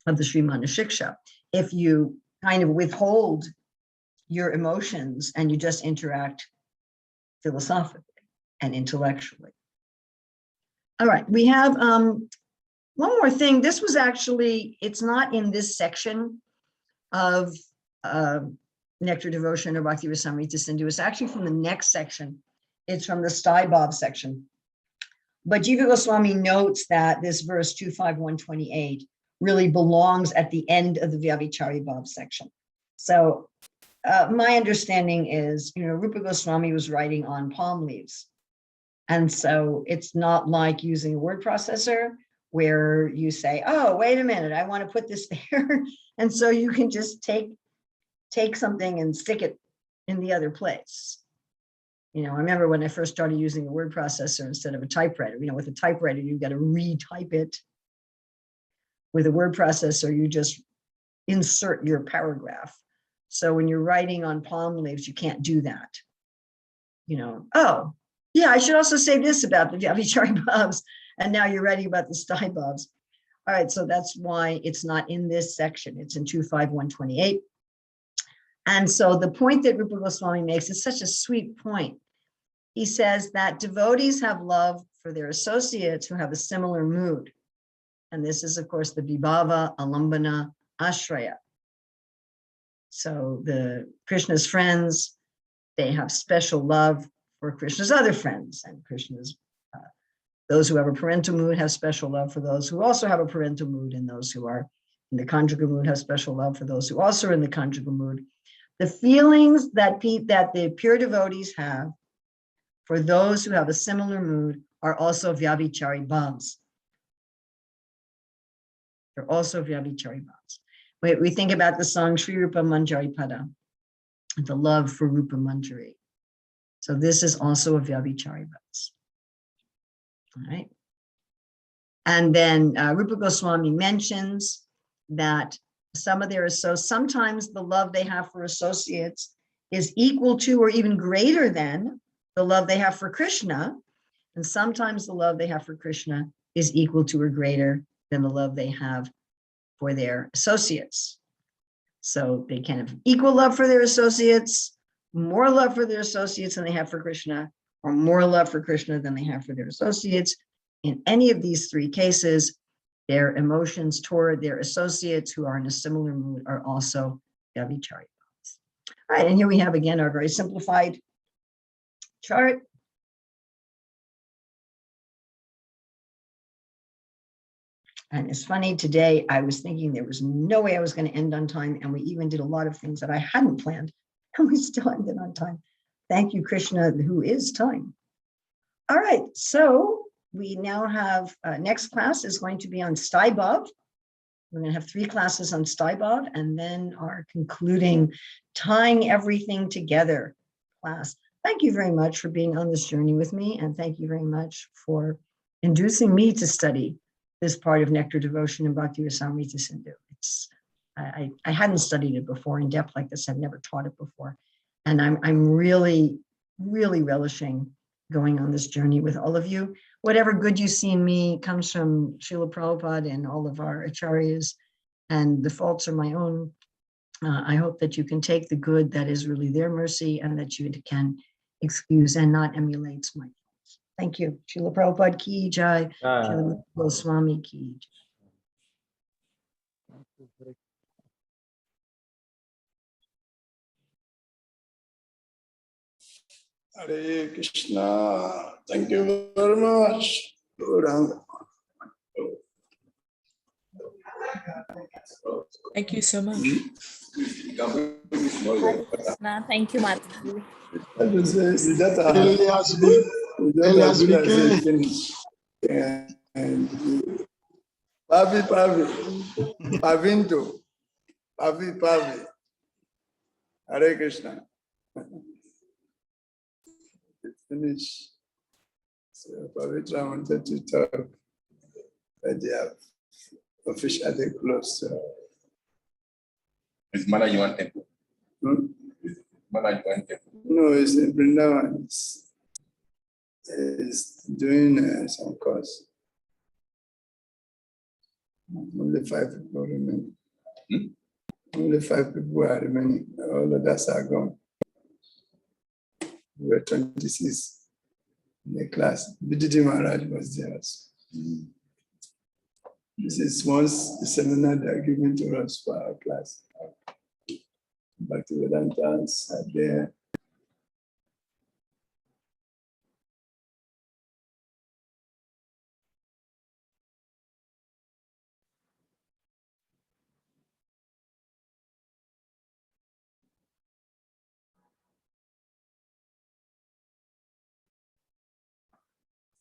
of the Srimana Shiksha. If you kind of withhold your emotions and you just interact philosophically and intellectually. All right, we have one more thing. This was actually, it's not in this section of Nectar Devotion or Bhakti Rasamrita Sindhu. It's actually from the next section. It's from the Staibhav section. But Jiva Goswami notes that this verse 25128 really belongs at the end of the Vyabhicari Bhav section. So my understanding is, you know, Rupa Goswami was writing on palm leaves. And so it's not like using a word processor where you say, oh, wait a minute, I want to put this there. And so you can just take something and stick it in the other place. You know, I remember when I first started using a word processor instead of a typewriter. You know, with a typewriter, you've got to retype it. With a word processor, you just insert your paragraph. So when you're writing on palm leaves, you can't do that. You know, oh, yeah, I should also say this about the Vyabhicari Bhavs. And now you're writing about the Staibhavs. All right, so that's why it's not in this section. It's in 25128. And so the point that Rupa Goswami makes is such a sweet point. He says that devotees have love for their associates who have a similar mood. And this is, of course, the Vibhava, Alambana, Ashraya. So the Krishna's friends, they have special love for Krishna's other friends, and Krishna's those who have a parental mood have special love for those who also have a parental mood, and those who are in the conjugal mood have special love for those who also are in the conjugal mood. The feelings that the pure devotees have for those who have a similar mood are also Vyabhicari Bhavs. They're also Vyabhicari Bhavs. We think about the song Sri Rupa Manjari Pada, the love for Rupa Manjari. So this is also a Vyabhicari Bhavs. All right. And then Rupa Goswami mentions that some of their sometimes the love they have for associates is equal to or even greater than the love they have for Krishna. And sometimes the love they have for Krishna is equal to or greater than the love they have for their associates. So they can have equal love for their associates, more love for their associates than they have for Krishna, or more love for Krishna than they have for their associates. In any of these three cases, their emotions toward their associates who are in a similar mood are also Vyabhicari. All right, and here we have again our very simplified chart. And it's funny, today I was thinking there was no way I was going to end on time, and we even did a lot of things that I hadn't planned, and we still ended on time. Thank you, Krishna, who is time. All right, so we now have, next class is going to be on Staibhav. We're going to have 3 classes on Staibhav, and then our concluding tying everything together class. Thank you very much for being on this journey with me, and thank you very much for inducing me to study this part of Nectar Devotion and Bhakti Rasamrita Sindhu. I hadn't studied it before in depth like this. I've never taught it before. And I'm really, really relishing going on this journey with all of you. Whatever good you see in me comes from Srila Prabhupada and all of our acharyas, and the faults are my own. I hope that you can take the good that is really their mercy, and that you can excuse and not emulate my faults. Thank you. Srila Prabhupada ki jai. Srila Goswami ki jai. Hare Krishna. Thank you very much. Thank you so much. Thank you, Mataji. Pavi. Hare Krishna. Finish. So Pavitra wanted to talk, but they have officially closed. So. Is Mala Yuan Temple? Mala Yuan Temple? No, it's in Vrindavan. It's doing some course. Only 5 people remain. Only 5 people are remaining. All of us are gone. We were 26 in the class. Viditi Maharaj was there. This is once the seminar they are giving to us for our class. Back to Vedantans are there.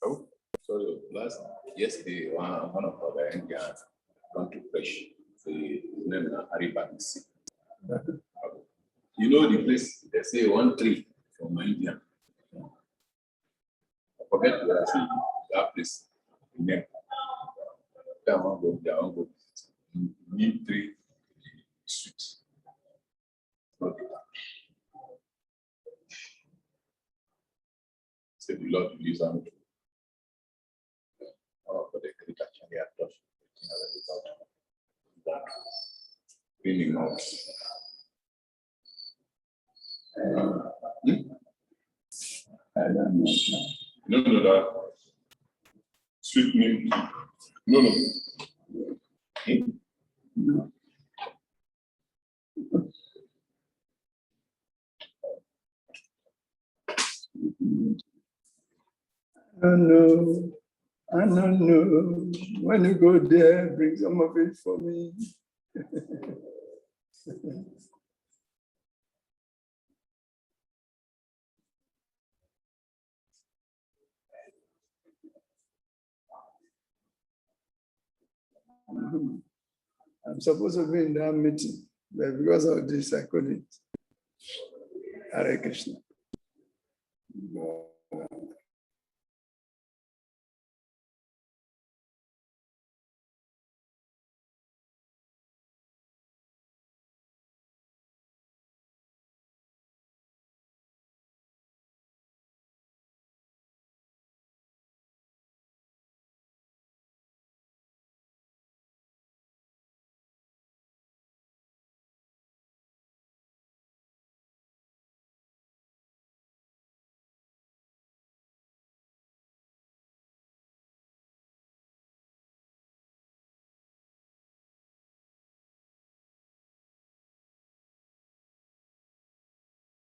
Oh, sorry, yesterday, one of our Indians went to preach. His name is Haribakisi. You know the place, they say 1 tree from India. I forget where I see that place. Name. Need 3 streets. Say the Lord will use them to for the agriculture they are touched without cleaning out. I don't know. No, that sweet name. No. No. I don't know. When you go there, bring some of it for me. I'm supposed to be in that meeting, but because of this, I couldn't. Hare Krishna.